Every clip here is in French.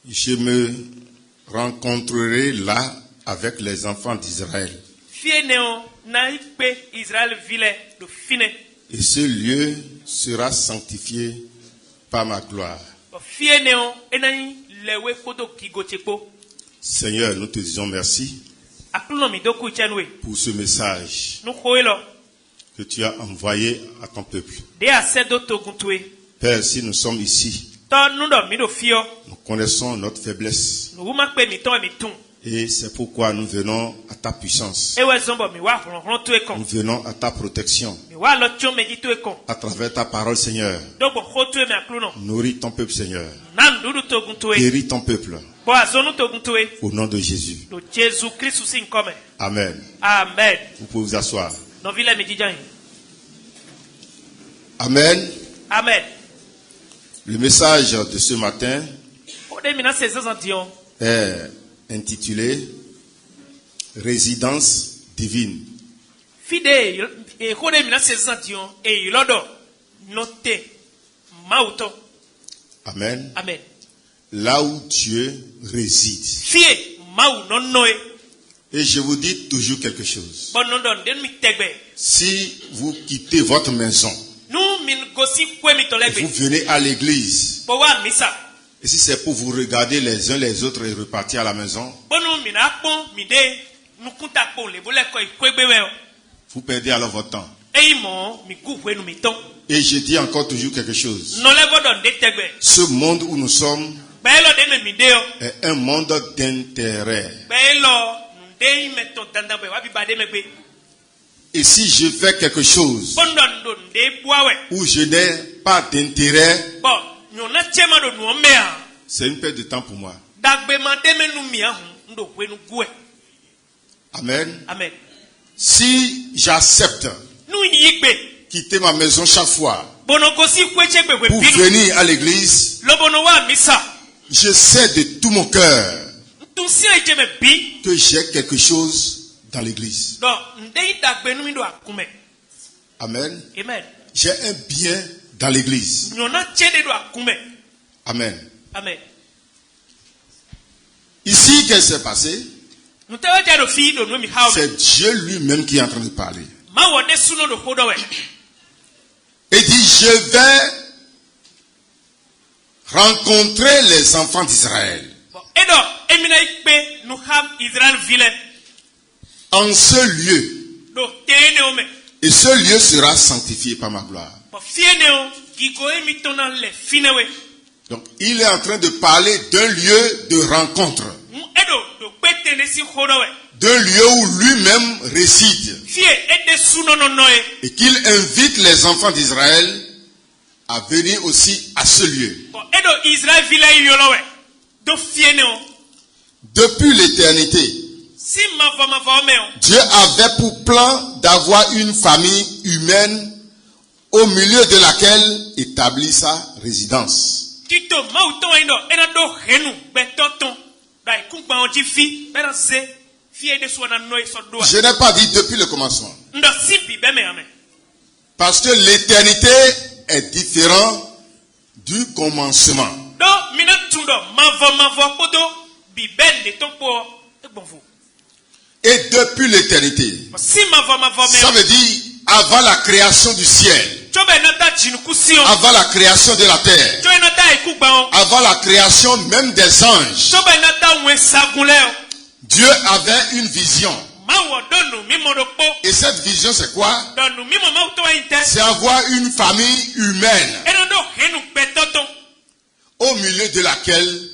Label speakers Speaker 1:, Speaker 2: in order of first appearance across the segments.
Speaker 1: Je me rencontrerai là avec les enfants d'Israël. Et ce lieu sera sanctifié par ma gloire. Seigneur, nous te disons merci pour ce message que tu as envoyé à ton peuple. Père, si nous sommes ici, nous connaissons notre faiblesse. Et c'est pourquoi nous venons à ta puissance. Nous venons à ta protection. À travers ta parole, Seigneur. Nourris ton peuple, Seigneur. Guéris ton peuple. Au nom de Jésus. Amen.
Speaker 2: Amen.
Speaker 1: Vous pouvez vous asseoir. Amen.
Speaker 2: Amen.
Speaker 1: Le message de ce matin est intitulé Résidence divine. Amen.
Speaker 2: Amen.
Speaker 1: Là où Dieu réside. Et je vous dis toujours quelque chose. Si vous quittez votre maison, vous venez à l'église, et si c'est pour vous regarder les uns les autres et repartir à la maison, vous perdez alors votre temps. Et je dis encore toujours quelque chose. Ce monde où nous sommes est un monde d'intérêt. Et si je fais quelque chose où je n'ai pas d'intérêt, c'est une perte de temps pour moi. Amen.
Speaker 2: Amen.
Speaker 1: Si j'accepte quitter ma maison chaque fois pour venir à l'église, je sais de tout mon cœur que j'ai quelque chose dans l'église. Amen.
Speaker 2: Amen.
Speaker 1: J'ai un bien dans l'église. Amen.
Speaker 2: Amen.
Speaker 1: Ici, qu'est-ce qui s'est passé? C'est Dieu lui-même qui est en train de parler. Il dit, je vais rencontrer les enfants d'Israël en ce lieu. Et ce lieu sera sanctifié par ma gloire. Donc, il est en train de parler d'un lieu de rencontre. D'un lieu où lui-même réside. Et qu'il invite les enfants d'Israël à venir aussi à ce lieu. Depuis l'éternité, Dieu avait pour plan d'avoir une famille humaine au milieu de laquelle établit sa résidence. Je n'ai pas dit depuis le commencement. Parce que l'éternité est différente du commencement. Et depuis l'éternité, ça veut dire avant la création du ciel, avant la création de la terre, avant la création même des anges, Dieu avait une vision. Et cette vision, c'est quoi? C'est avoir une famille humaine au milieu de laquelle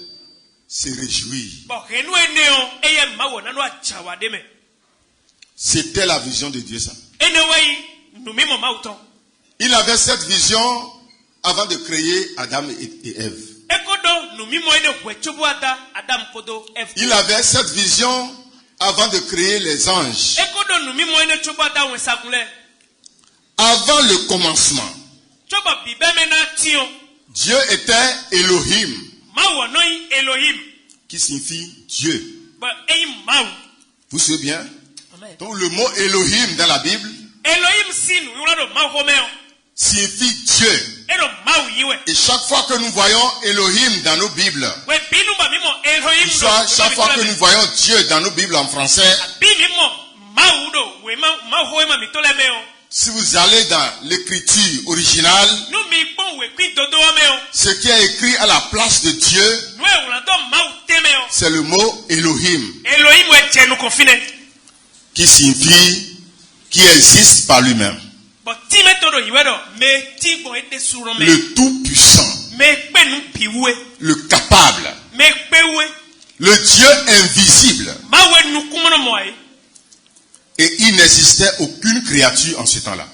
Speaker 1: se réjouir. C'était la vision de Dieu, ça. Il avait cette vision avant de créer Adam et Ève. Il avait cette vision avant de créer les anges. Avant le commencement, Dieu était Elohim, qui signifie Dieu. Vous savez bien? Donc le mot Elohim dans la Bible signifie Dieu. Et chaque fois que nous voyons Elohim dans nos Bibles, soit chaque fois que nous voyons Dieu dans nos Bibles en français, si vous allez dans l'écriture originale, ce qui est écrit à la place de Dieu, c'est le mot Elohim, qui signifie qui existe par lui-même. Le tout-puissant, le capable, le Dieu invisible. Et il n'existait aucune créature en ce temps-là.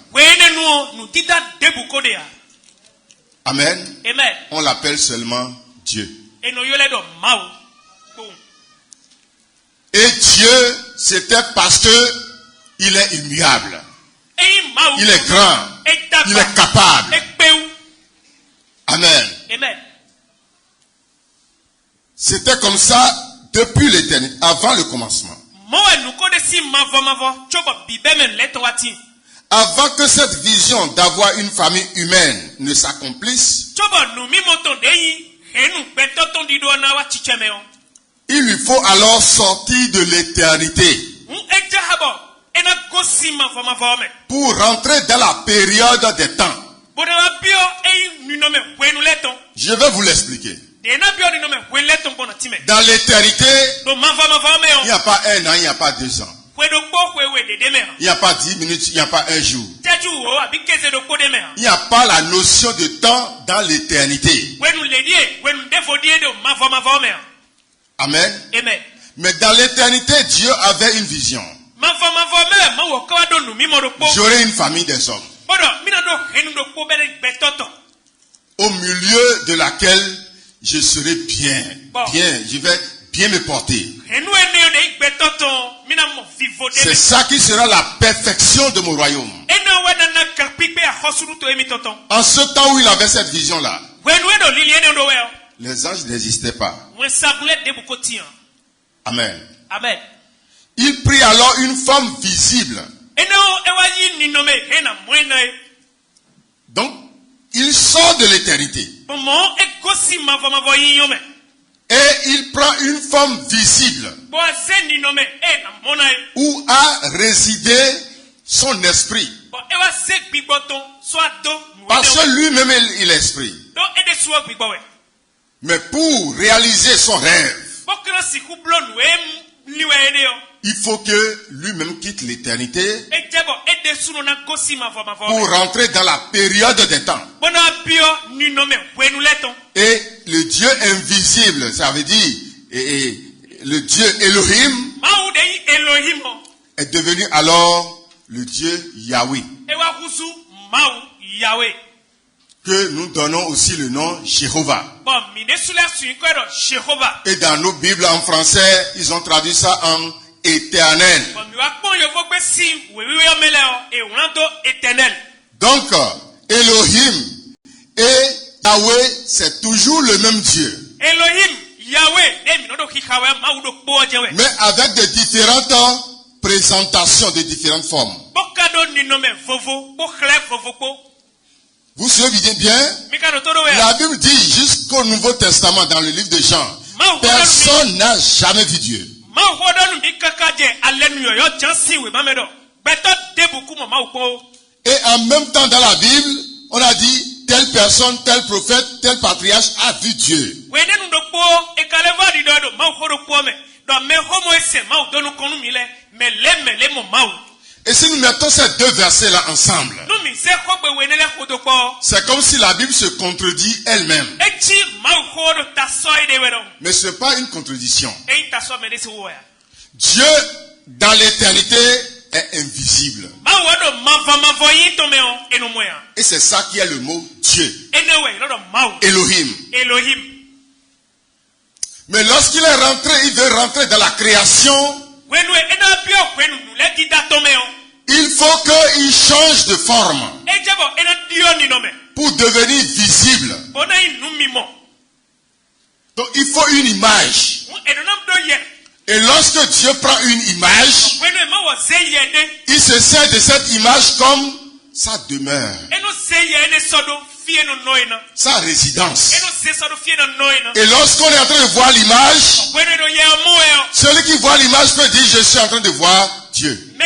Speaker 1: Amen. On l'appelle seulement Dieu. Et Dieu, c'était parce que il est immuable. Il est grand. Il est capable. Amen. C'était comme ça depuis l'éternité, avant le commencement. Avant que cette vision d'avoir une famille humaine ne s'accomplisse, il lui faut alors sortir de l'éternité pour rentrer dans la période des temps. Je vais vous l'expliquer. Dans l'éternité, il n'y a pas un an, il n'y a pas 2 ans. Il n'y a pas 10 minutes, il n'y a pas un jour. Il n'y a pas la notion de temps dans l'éternité. Amen. Mais dans l'éternité, Dieu avait une vision. J'aurai une famille des hommes, au milieu de laquelle je serai bien, je vais bien me porter. C'est ça qui sera la perfection de mon royaume. En ce temps où il avait cette vision-là, les anges n'existaient pas. Amen. Il prit alors une forme visible. Donc, il sort de l'éternité. Et il prend une forme visible où a résidé son esprit. Parce que lui-même il est esprit. Mais pour réaliser son rêve, il faut que lui-même quitte l'éternité pour rentrer dans la période des temps. Et le Dieu invisible, ça veut dire le Dieu Elohim est devenu alors le Dieu Yahweh, que nous donnons aussi le nom Jéhovah. Et dans nos Bibles en français, ils ont traduit ça en éternel. Donc, Elohim et Yahweh, c'est toujours le même Dieu. Mais avec de différentes présentations, de différentes formes. Vous suivez bien? La Bible dit jusqu'au Nouveau Testament, dans le livre de Jean, personne n'a jamais vu Dieu. Et en même temps dans la Bible, on a dit telle personne, tel prophète, tel patriarche a vu Dieu. Et si nous mettons ces deux versets-là ensemble, c'est comme si la Bible se contredit elle-même. Mais ce n'est pas une contradiction. Dieu, dans l'éternité, est invisible. Et c'est ça qui est le mot Dieu. Elohim. Mais lorsqu'il est rentré, il veut rentrer dans la création. Il faut qu'il change de forme pour devenir visible. Donc il faut une image. Et lorsque Dieu prend une image, il se sert de cette image comme sa demeure. sa résidence. Et lorsqu'on est en train de voir l'image, celui qui voit l'image peut dire je suis en train de voir Dieu.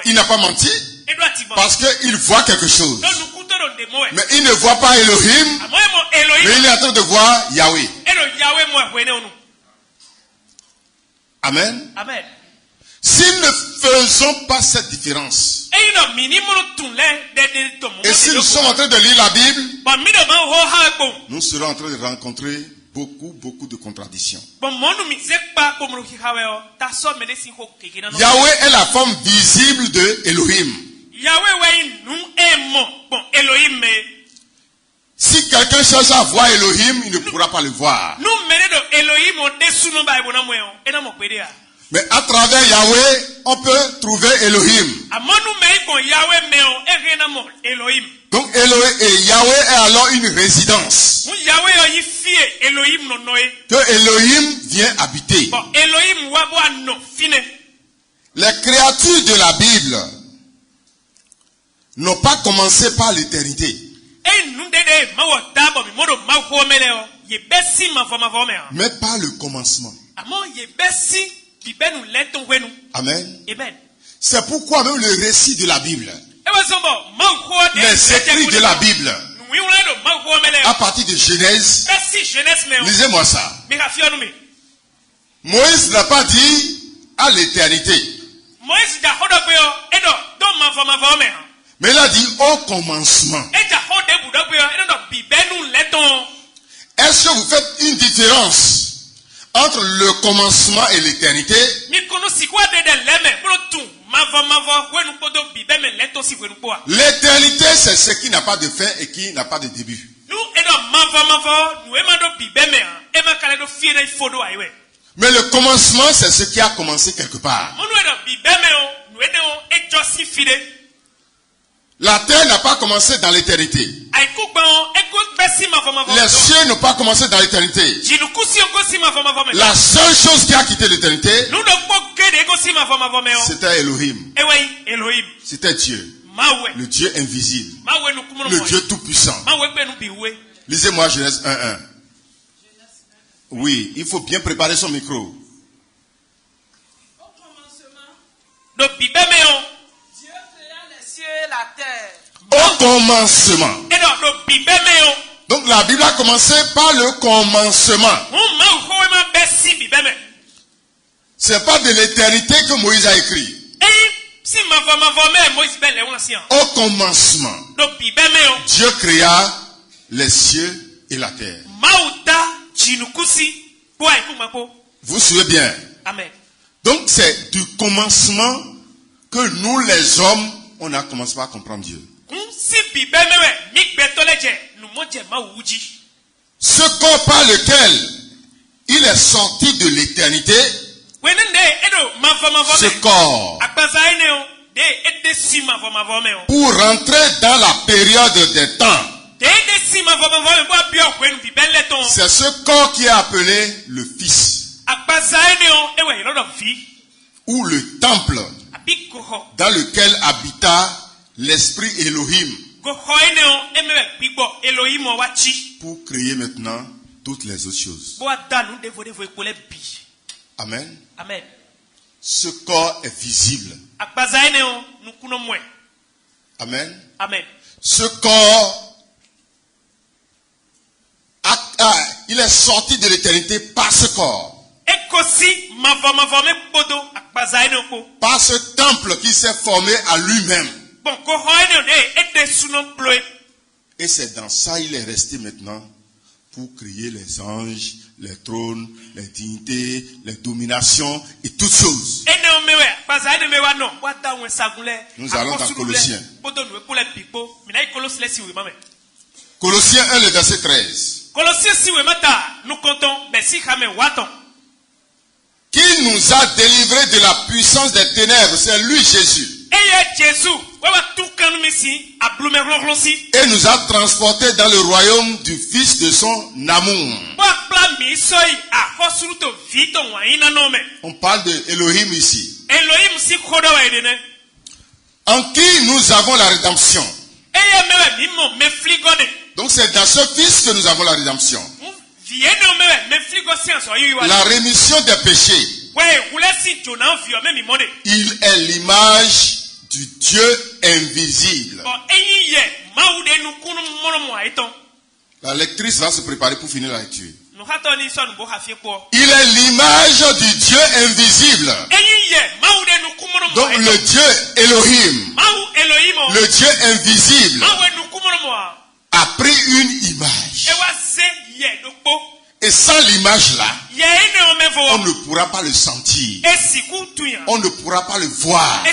Speaker 1: Il n'a pas menti parce qu'il voit quelque chose. Mais il ne voit pas Elohim, mais il est en train de voir Yahweh. Amen.
Speaker 2: Amen.
Speaker 1: Si nous ne faisons pas cette différence, et si nous sommes en train de lire la Bible, nous serons en train de rencontrer beaucoup de contradictions. Yahweh est la forme visible de Elohim. Si quelqu'un cherche à voir Elohim, il ne pourra pas le voir. Mais à travers Yahweh, on peut trouver Elohim. Donc Yahweh est alors une résidence que Elohim vient habiter. Les créatures de la Bible n'ont pas commencé par l'éternité, mais par le commencement. Amen. C'est pourquoi même le récit de la Bible, les écrits de la Bible, à partir de Genèse, lisez-moi ça. Moïse n'a pas dit à l'éternité, mais il a dit au commencement. Est-ce que vous faites une différence entre le commencement et l'éternité? L'éternité, c'est ce qui n'a pas de fin et qui n'a pas de début. Mais le commencement, c'est ce qui a commencé quelque part. La terre n'a pas commencé dans l'éternité. Les cieux n'ont pas commencé dans l'éternité. La seule chose qui a quitté l'éternité, c'était Elohim. C'était Dieu. Le Dieu invisible. Le Dieu tout-puissant. Lisez-moi Genèse 1:1. Oui, il faut bien préparer son micro. Au commencement. Donc la Bible a commencé par le commencement. C'est pas de l'éternité que Moïse a écrit. Au commencement, Dieu créa les cieux et la terre. Vous suivez bien?
Speaker 2: Amen.
Speaker 1: Donc c'est du commencement que nous les hommes, on a commencé à comprendre Dieu. Ce corps par lequel il est sorti de l'éternité, ce corps, pour rentrer dans la période des temps, c'est ce corps qui est appelé le Fils, ou le temple dans lequel habita l'esprit Elohim pour créer maintenant toutes les autres choses. Amen.
Speaker 2: Amen.
Speaker 1: Ce corps est visible. Amen.
Speaker 2: Amen.
Speaker 1: Ce corps, il est sorti de l'éternité par ce corps. Par ce temple qui s'est formé à lui-même. Et c'est dans ça il est resté maintenant pour créer les anges, les trônes, les dignités, les dominations et toutes choses. Nous allons dans Colossiens. Colossiens 1, le verset 13. Qui nous a délivrés de la puissance des ténèbres, c'est lui Jésus. Et nous a transportés dans le royaume du Fils de son amour. On parle de Elohim ici. En qui nous avons la rédemption. Donc c'est dans ce Fils que nous avons la rédemption. La rémission des péchés. Il est l'image du Dieu invisible. La lectrice va se préparer pour finir la lecture. Il est l'image du Dieu invisible. Donc le Dieu Elohim, le Dieu invisible, a pris une image. Et sans l'image là, on ne pourra pas le sentir. On ne pourra pas le voir.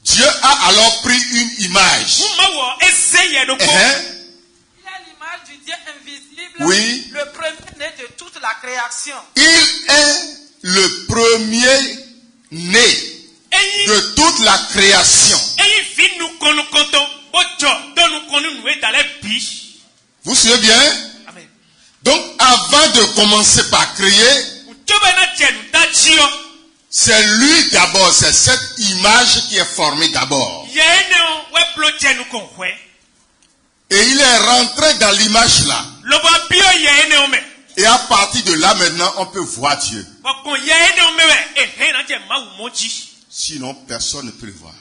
Speaker 1: Dieu a alors pris une image.
Speaker 2: Dieu invisible,
Speaker 1: oui.
Speaker 2: Le premier-né de toute la création.
Speaker 1: Il est le premier-né de toute la création. Vous suivez bien?
Speaker 2: Amen.
Speaker 1: Donc avant de commencer par créer, c'est lui d'abord, c'est cette image qui est formée d'abord. Et il est rentré dans l'image là. Et à partir de là maintenant, on peut voir Dieu. Sinon, personne ne peut le voir.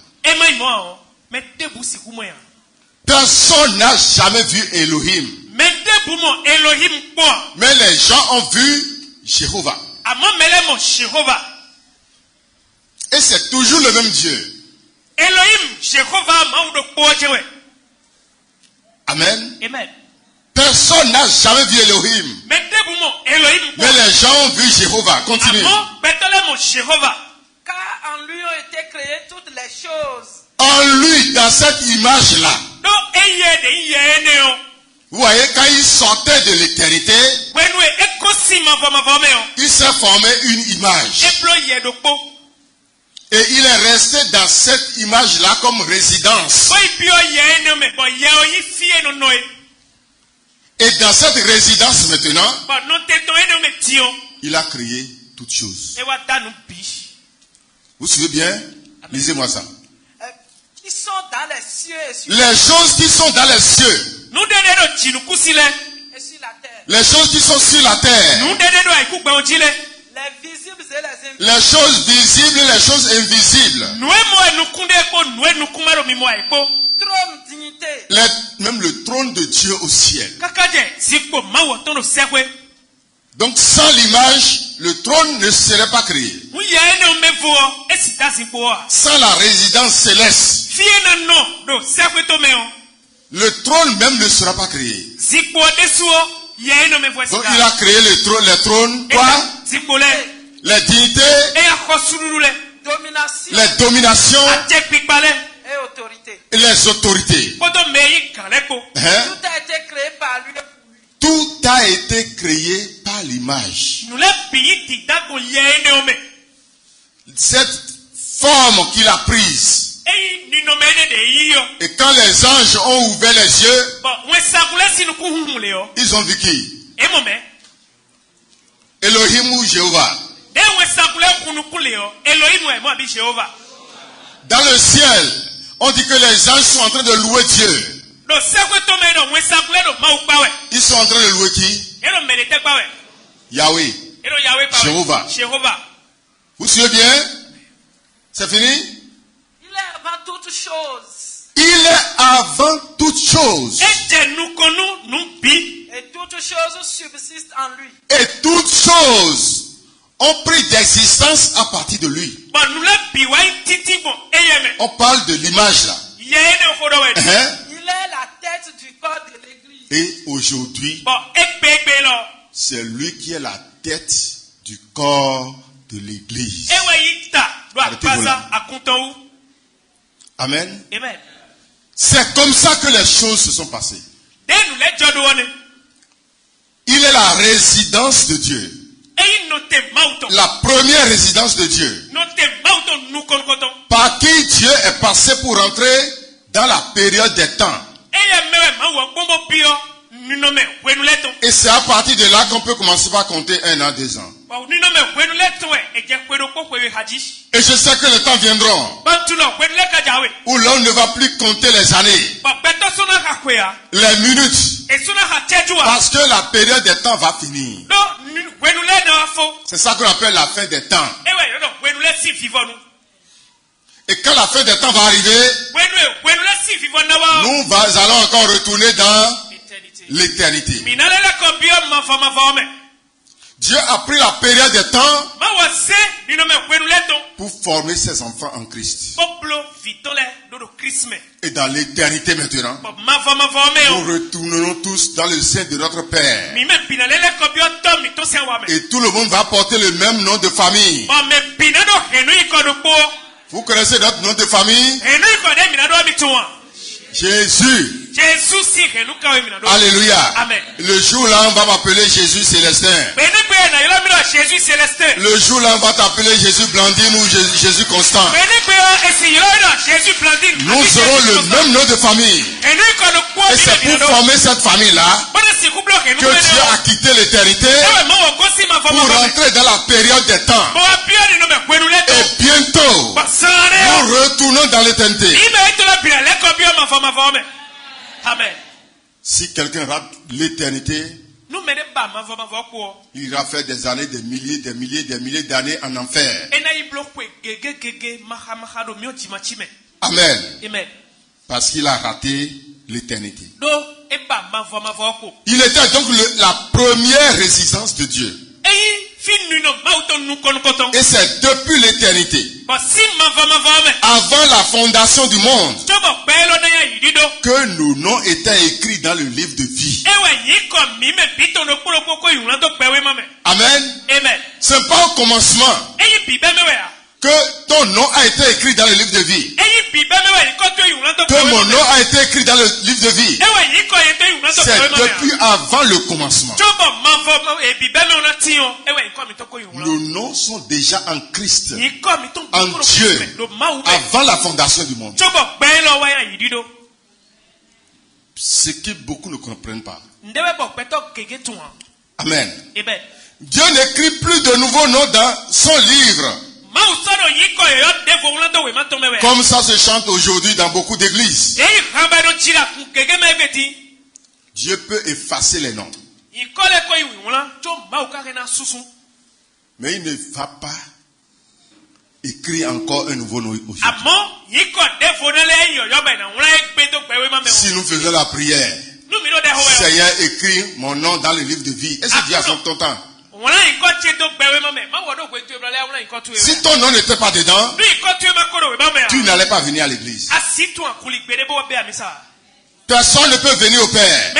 Speaker 1: Personne n'a jamais vu Elohim. Mais les gens ont vu Jéhovah. Et c'est toujours le même Dieu. Amen.
Speaker 2: Amen.
Speaker 1: Personne n'a jamais vu Elohim. Mais les gens ont vu Jéhovah. Continue.
Speaker 2: Car en lui ont été créées toutes les choses.
Speaker 1: En lui, dans cette image-là. Vous voyez, quand il sortait de l'éternité, il s'est formé une image. Et il est resté dans cette image-là comme résidence. Et dans cette résidence maintenant, il a créé toutes choses. Vous suivez bien? Lisez-moi ça.
Speaker 2: Qui sont dans les cieux et sur
Speaker 1: les choses qui sont dans les cieux.
Speaker 2: Et sur la terre.
Speaker 1: Les choses qui sont sur la terre.
Speaker 2: Les visibles et les invisibles.
Speaker 1: Les choses visibles et les choses invisibles.
Speaker 2: Trône, dignité.
Speaker 1: Même le trône de Dieu au ciel. Donc sans l'image, le trône ne serait pas créé. Sans la résidence céleste, le trône même ne sera pas créé. Donc il a créé les trônes, quoi? Les dignités, les dominations
Speaker 2: et autorités.
Speaker 1: Et les autorités.
Speaker 2: Tout a été créé par lui.
Speaker 1: Tout a été créé par l'image. Cette forme qu'il a prise. Et quand les anges ont ouvert les yeux, ils ont vu qui? Elohim ou Jéhovah. Dans le ciel, on dit que les anges sont en train de louer Dieu. Ils sont en train de louer qui? Yahweh. Jéhovah. Vous suivez bien? C'est fini?
Speaker 2: Il est avant toutes choses.
Speaker 1: Il est avant toutes choses.
Speaker 2: Et toutes choses subsistent en lui.
Speaker 1: Et toutes choses ont pris d'existence à partir de lui. On parle de l'image là.
Speaker 2: Il est la tête du corps de l'église.
Speaker 1: Et aujourd'hui, c'est lui qui est la tête du corps de l'église. Amen.
Speaker 2: Amen.
Speaker 1: C'est comme ça que les choses se sont passées. Il est la résidence de Dieu. La première résidence de Dieu. Par qui Dieu est passé pour entrer dans la période des temps. Et c'est à partir de là qu'on peut commencer par compter 1 an, 2 ans. Et je sais que les temps viendront où l'homme ne va plus compter les années, les minutes, parce que la période des temps va finir. C'est ça qu'on appelle la fin des temps. Et quand la fin des temps va arriver, nous allons encore retourner dans l'éternité. Dieu a pris la période des temps pour former ses enfants en Christ. Et dans l'éternité maintenant, nous retournerons tous dans le sein de notre Père. Et tout le monde va porter le même nom de famille. Vous connaissez notre nom de famille? Jésus. Alléluia. Amen. Le jour là, on va m'appeler Jésus Célestin. Le jour là, on va t'appeler Jésus Blandine ou Jésus Constant. Nous aurons le même nom de famille. Et c'est pour former cette famille-là que Dieu a quitté l'éternité pour rentrer dans la période des temps. Et bientôt, nous retournons dans l'éternité. Amen. Si quelqu'un rate l'éternité, il ira faire des années, des milliers d'années en enfer. Amen. Parce qu'il a raté l'éternité. Il était donc la première résistance de Dieu. Et c'est depuis l'éternité, avant la fondation du monde, que nos noms étaient écrits dans le livre de vie. Amen. Ce n'est pas au commencement que ton nom a été écrit dans le livre de vie. Que mon nom a été écrit dans le livre de vie. C'est depuis avant le commencement. Nos noms sont déjà en Christ, en Dieu, avant la fondation du monde. Ce que beaucoup ne comprennent pas. Amen. Dieu n'écrit plus de nouveaux noms dans son livre. Comme ça se chante aujourd'hui dans beaucoup d'églises. Dieu peut effacer les noms. Mais il ne va pas écrire encore un nouveau nom aujourd'hui. Si nous faisons la prière, Seigneur, écris mon nom dans le livre de vie. Est-ce que Dieu a son temps? Si ton nom n'était pas dedans, tu n'allais pas venir à l'église. Personne ne peut venir au Père.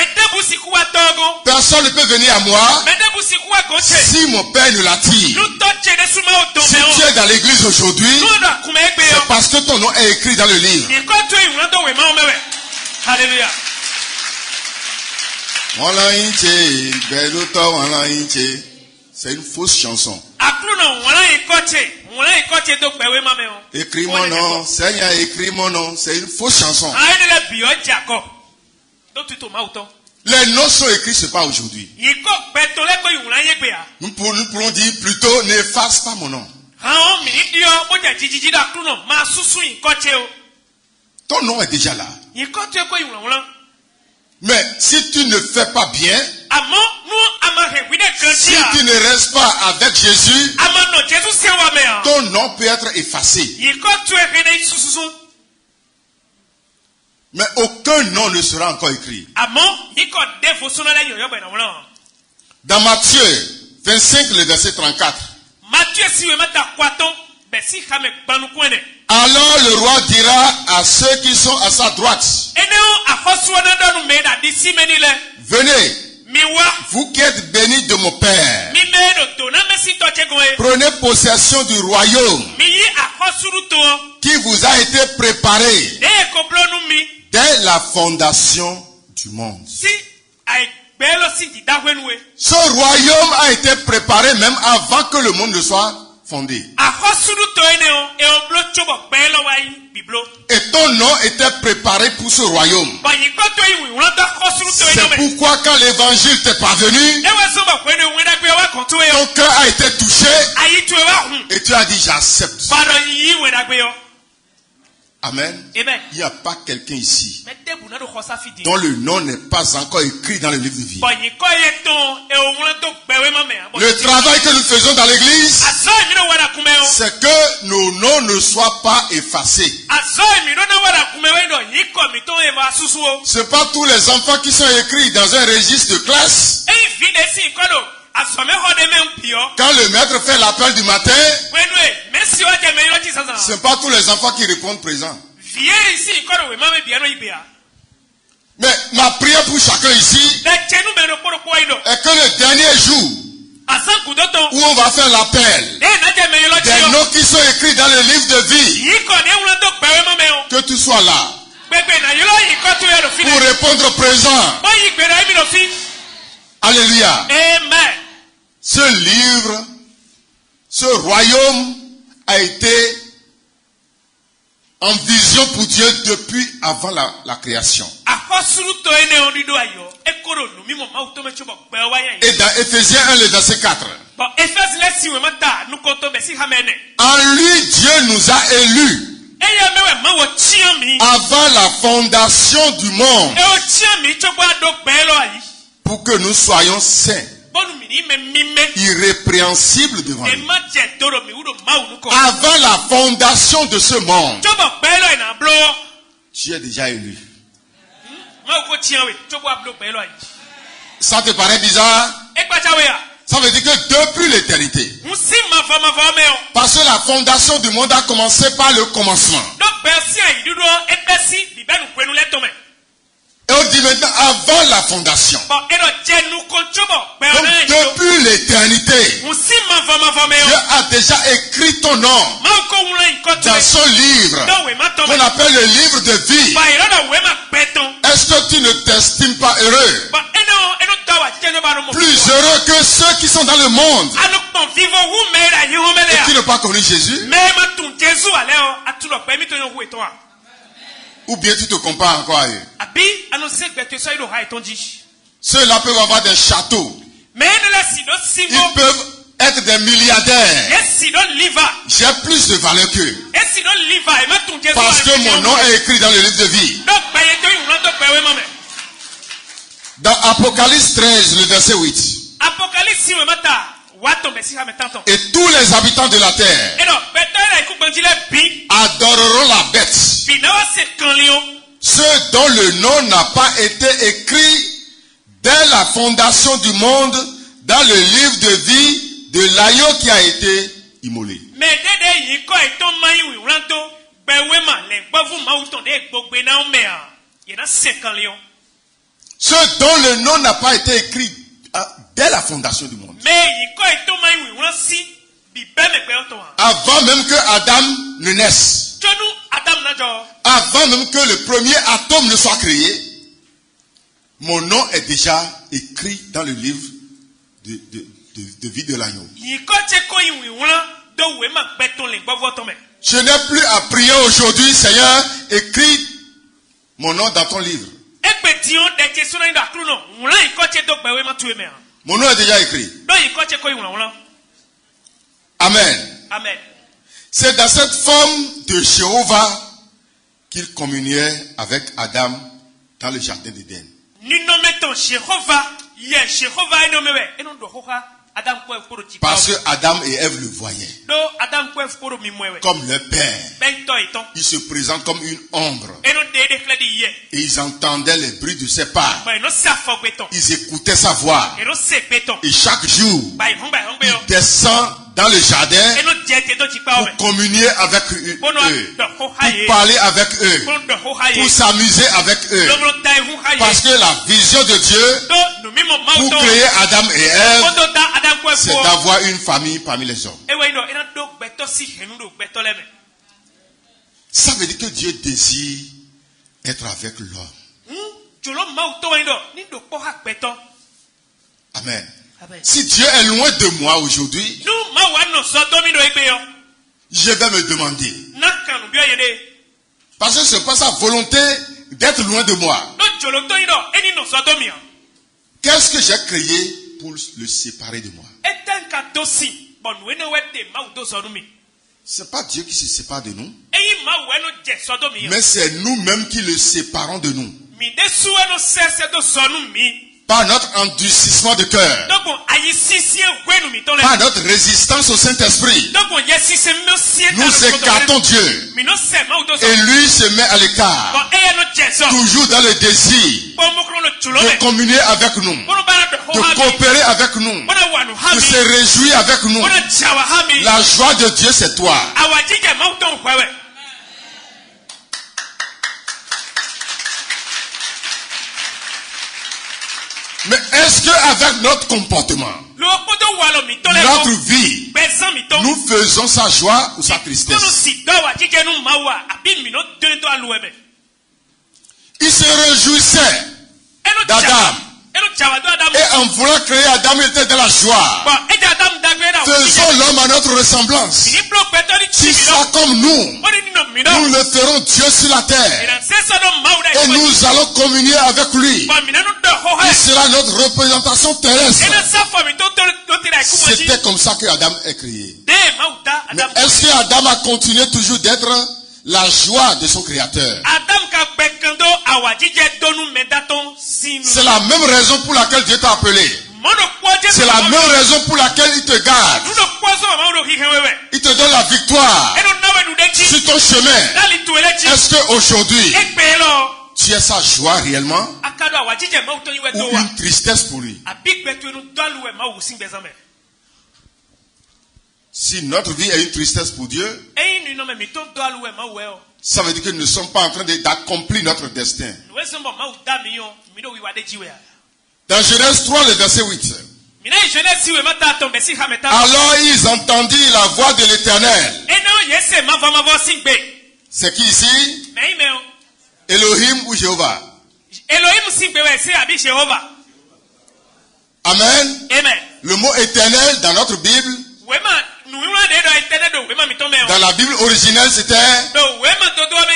Speaker 1: Personne ne peut venir à moi si mon Père ne l'attire. Si tu es dans l'église aujourd'hui, c'est parce que ton nom est écrit dans le livre. Alléluia. C'est une fausse chanson. Écris mon nom, Seigneur, écris mon nom. C'est une fausse chanson. Les noms sont écrits, ce n'est pas aujourd'hui. Nous pourrons dire plutôt, n'efface pas mon nom. Ton nom est déjà là. Mais si tu ne fais pas bien, si tu ne restes pas avec Jésus, ton nom peut être effacé. Mais aucun nom ne sera encore écrit. Dans Matthieu 25, le verset 34. Alors le roi dira à ceux qui sont à sa droite, venez, vous qui êtes bénis de mon Père, prenez possession du royaume qui vous a été préparé dès la fondation du monde. Ce royaume a été préparé même avant que le monde ne soit fondé. Et ton nom était préparé pour ce royaume. C'est pourquoi quand l'évangile t'est parvenu, Ton cœur a été touché. Et tu as dit j'accepte. Amen.
Speaker 2: Amen.
Speaker 1: Il n'y a pas quelqu'un ici dont le nom n'est pas encore écrit dans le livre de vie. Le travail que nous faisons dans l'église, c'est que nos noms ne soient pas effacés. Ce n'est pas tous les enfants qui sont écrits dans un registre de classe. Quand le maître fait l'appel du matin, ce n'est pas tous les enfants qui répondent présent. Mais ma prière pour chacun ici est que le dernier jour où on va faire l'appel des noms qui sont écrits dans le livre de vie, que tu sois là pour répondre présent. Alléluia.
Speaker 2: Amen.
Speaker 1: Ce livre, ce royaume a été en vision pour Dieu depuis avant la création. Et dans Éphésiens 1, le verset 4. En lui, Dieu nous a élus avant la fondation du monde pour que nous soyons saints, irrépréhensibles devant lui. Avant la fondation de ce monde, tu es déjà élu. Ça te paraît bizarre? Ça veut dire que depuis l'éternité, parce que la fondation du monde a commencé par le commencement. Et on dit maintenant avant la fondation. Donc depuis l'éternité, Dieu a déjà écrit ton nom dans son livre qu'on appelle le livre de vie. Est-ce que tu ne t'estimes pas heureux? Plus heureux que ceux qui sont dans le monde et qui n'ont pas connu Jésus? Ou bien tu te compares encore à eux? Ceux-là peuvent avoir des châteaux. Ils peuvent être des milliardaires. J'ai plus de valeur qu'eux. Parce que mon nom est écrit dans le livre de vie. Dans Apocalypse 13, le verset 8. Et tous les habitants de la terre adoreront la bête, ceux dont le nom n'a pas été écrit dès la fondation du monde dans le livre de vie de l'agneau qui a été immolé. Ceux dont le nom n'a pas été écrit dès la fondation du monde. Avant même que Adam ne naisse. Avant même que le premier atome ne soit créé. Mon nom est déjà écrit dans le livre de vie de l'agneau. Je n'ai plus à prier aujourd'hui, Seigneur, écris mon nom dans ton livre. Mon nom est déjà écrit. Amen.
Speaker 2: Amen.
Speaker 1: C'est dans cette forme de Jéhovah qu'il communiait avec Adam dans le jardin d'Éden. Parce que Adam et Ève le voyaient comme leur père. Il se présente comme une ombre. Et ils entendaient les bruits de ses pas. Ils écoutaient sa voix. Et chaque jour, il descend dans le jardin pour communier avec eux, pour parler avec eux, pour s'amuser avec eux. Parce que la vision de Dieu pour créer Adam et Ève, c'est d'avoir une famille parmi les hommes. Ça veut dire que Dieu désire être avec l'homme. Amen. Si Dieu est loin de moi aujourd'hui, je vais me demander. Parce que ce n'est pas sa volonté d'être loin de moi. Qu'est-ce que j'ai créé pour le séparer de moi? C'est pas Dieu qui se sépare de nous, mais c'est nous-mêmes qui le séparons de nous. Par notre endurcissement de cœur, par notre résistance au Saint-Esprit, nous écartons Dieu et lui se met à l'écart, toujours dans le désir de communier avec nous, de coopérer avec nous, de se réjouir avec nous. La joie de Dieu, c'est toi. Mais est-ce qu'avec notre comportement, notre vie, nous faisons sa joie ou sa tristesse? Il se réjouissait d'Adam. Et en voulant créer Adam, il était dans la joie. Faisons l'homme à notre ressemblance. Si ça comme nous, nous le ferons Dieu sur la terre. Et nous allons communier avec lui. Il sera notre représentation terrestre. C'était comme ça que Adam est créé. Mais est-ce que Adam a continué toujours d'être la joie de son créateur? C'est la même raison pour laquelle Dieu t'a appelé. C'est la même raison pour laquelle il te garde. Il te donne la victoire sur ton chemin. Est-ce qu'aujourd'hui, tu es sa joie réellement ou une tristesse pour lui? Si notre vie est une tristesse pour Dieu, ça veut dire que nous ne sommes pas en train d'accomplir notre destin. Dans Genèse 3, le verset 8. Alors ils entendirent la voix de l'Éternel. C'est qui ici? Elohim ou Jéhovah? Amen. Le mot éternel dans notre Bible, dans la Bible originelle, c'était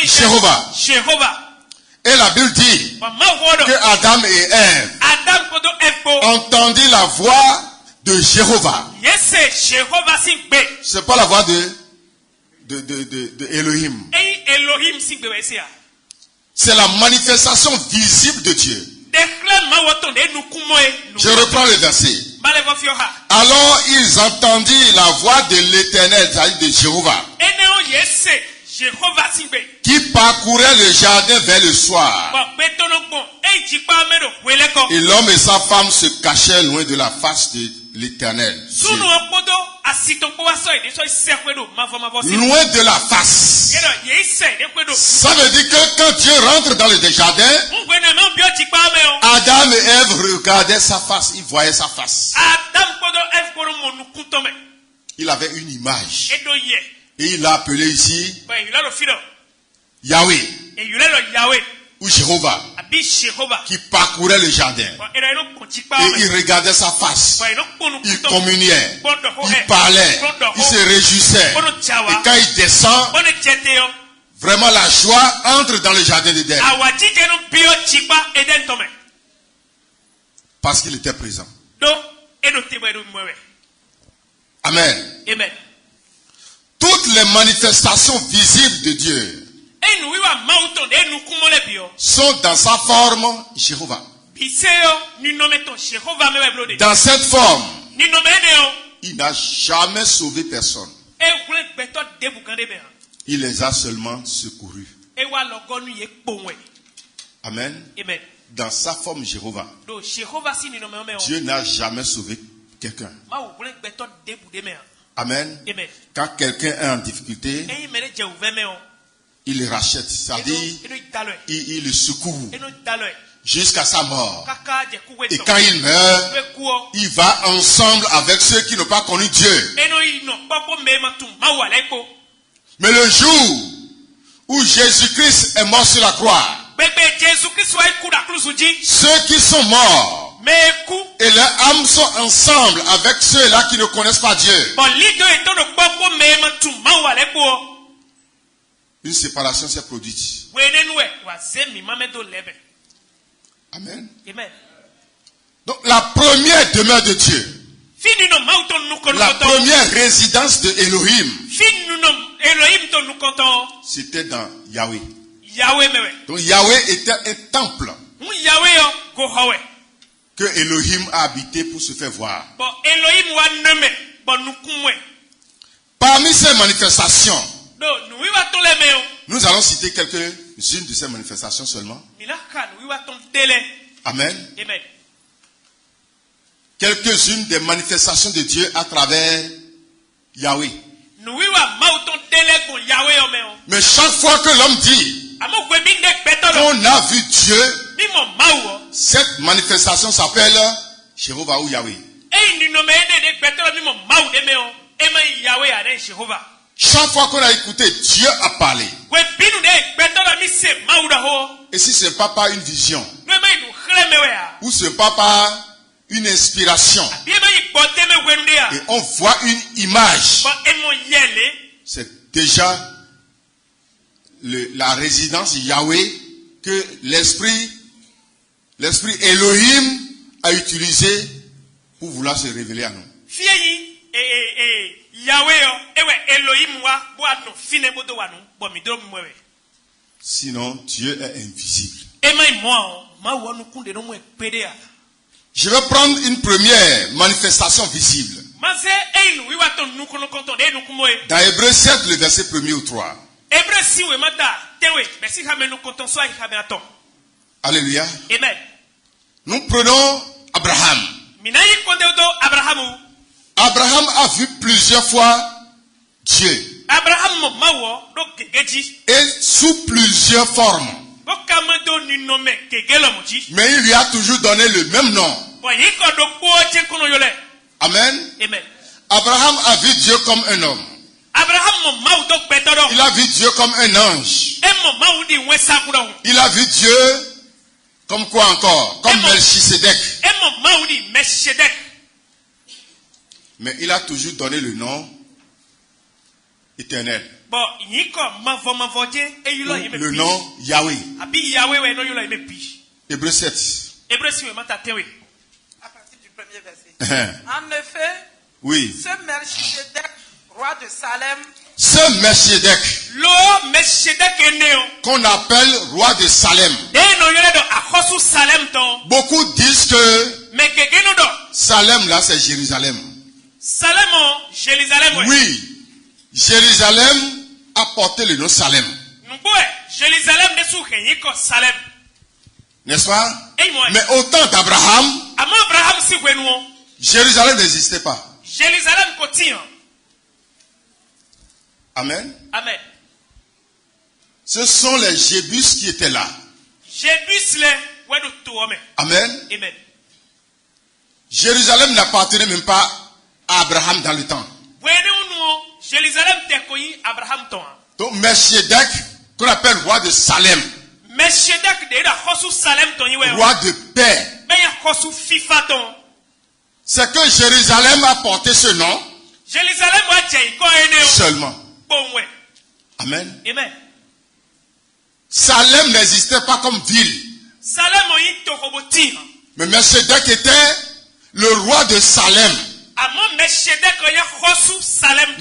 Speaker 1: Jéhovah. Et la Bible dit que Adam et Ève entendirent la voix de Jéhovah. C'est pas la voix de Elohim. C'est la manifestation visible de Dieu. Je reprends le verset. Alors ils entendirent la voix de l'Éternel, c'est-à-dire de Jéhovah, qui parcourait le jardin vers le soir. Et l'homme et sa femme se cachaient loin de la face de l'Éternel. Loin de la face. Ça veut dire que quand Dieu rentre dans le jardin, Adam et Ève regardaient sa face. Ils voyaient sa face. Il avait une image. Et il l'a appelé ici Yahweh ou Jéhovah, qui parcourait le jardin. Et il regardait sa face. Il communiait. Il parlait. Il se réjouissait. Et quand il descend, vraiment la joie entre dans le jardin d'Éden. Parce qu'il était présent. Amen.
Speaker 2: Amen.
Speaker 1: Toutes les manifestations visibles de Dieu sont dans sa forme Jéhovah. Dans cette forme, il n'a jamais sauvé personne. Il les a seulement secourus. Amen. Dans sa forme Jéhovah, Dieu n'a jamais sauvé quelqu'un. Amen. Quand quelqu'un est en difficulté, il le rachète, c'est-à-dire il le secoue jusqu'à sa mort. Et quand il meurt, il va ensemble avec ceux qui n'ont pas connu Dieu. Mais le jour où Jésus-Christ est mort sur la croix, ceux qui sont morts et leurs âmes sont ensemble avec ceux-là qui ne connaissent pas Dieu. Une séparation s'est produite. Amen. Donc la première demeure de Dieu La première résidence de Elohim, c'était dans Yahweh. Donc Yahweh était un temple que Elohim a habité pour se faire voir. Parmi ces manifestations, nous allons citer quelques-unes de ces manifestations seulement. Amen. Quelques-unes des manifestations de Dieu à travers Yahweh. Mais chaque fois que l'homme dit qu'on a vu Dieu, cette manifestation s'appelle Jéhovah ou Yahweh. Chaque fois qu'on a écouté, Dieu a parlé. Et si ce n'est pas par une vision, ou ce n'est pas par une inspiration, et on voit une image, c'est déjà la résidence Yahweh que l'esprit Elohim a utilisé pour vouloir se révéler à nous. Sinon, Dieu est invisible. Je vais prendre une première manifestation visible. Dans Hébreux 7, le verset 1er ou 3. Alléluia.
Speaker 3: Amen.
Speaker 1: Nous prenons Abraham. Abraham a vu plusieurs fois Dieu. Et sous plusieurs formes. Mais il lui a toujours donné le même nom. Amen.
Speaker 3: Amen.
Speaker 1: Abraham a vu Dieu comme un homme. Il a vu Dieu comme un ange. Il a vu Dieu comme quoi encore? Comme Melchisedec. Mais il a toujours donné le nom éternel. Le nom Yahweh. Hébreux 7.
Speaker 2: À partir du premier verset. En effet,
Speaker 1: oui.
Speaker 2: ce Melchisedec, roi de Salem,
Speaker 1: ce Melchisedec qu'on appelle roi de Salem, beaucoup disent que Salem là c'est Jérusalem. Oui, Jérusalem a porté le nom Salem. N'est-ce pas? Mais au temps d'Abraham, Jérusalem n'existait pas. Amen.
Speaker 3: Amen.
Speaker 1: Ce sont les Jébus qui étaient là. Amen.
Speaker 3: Amen.
Speaker 1: Jérusalem n'appartenait même pas à Abraham dans le temps. Donc Melchisedec, qu'on appelle roi de Salem, roi de paix, c'est que Jérusalem a porté ce nom seulement. Amen.
Speaker 3: Amen.
Speaker 1: Salem n'existait pas comme ville. Mais Melchisedec était le roi de Salem,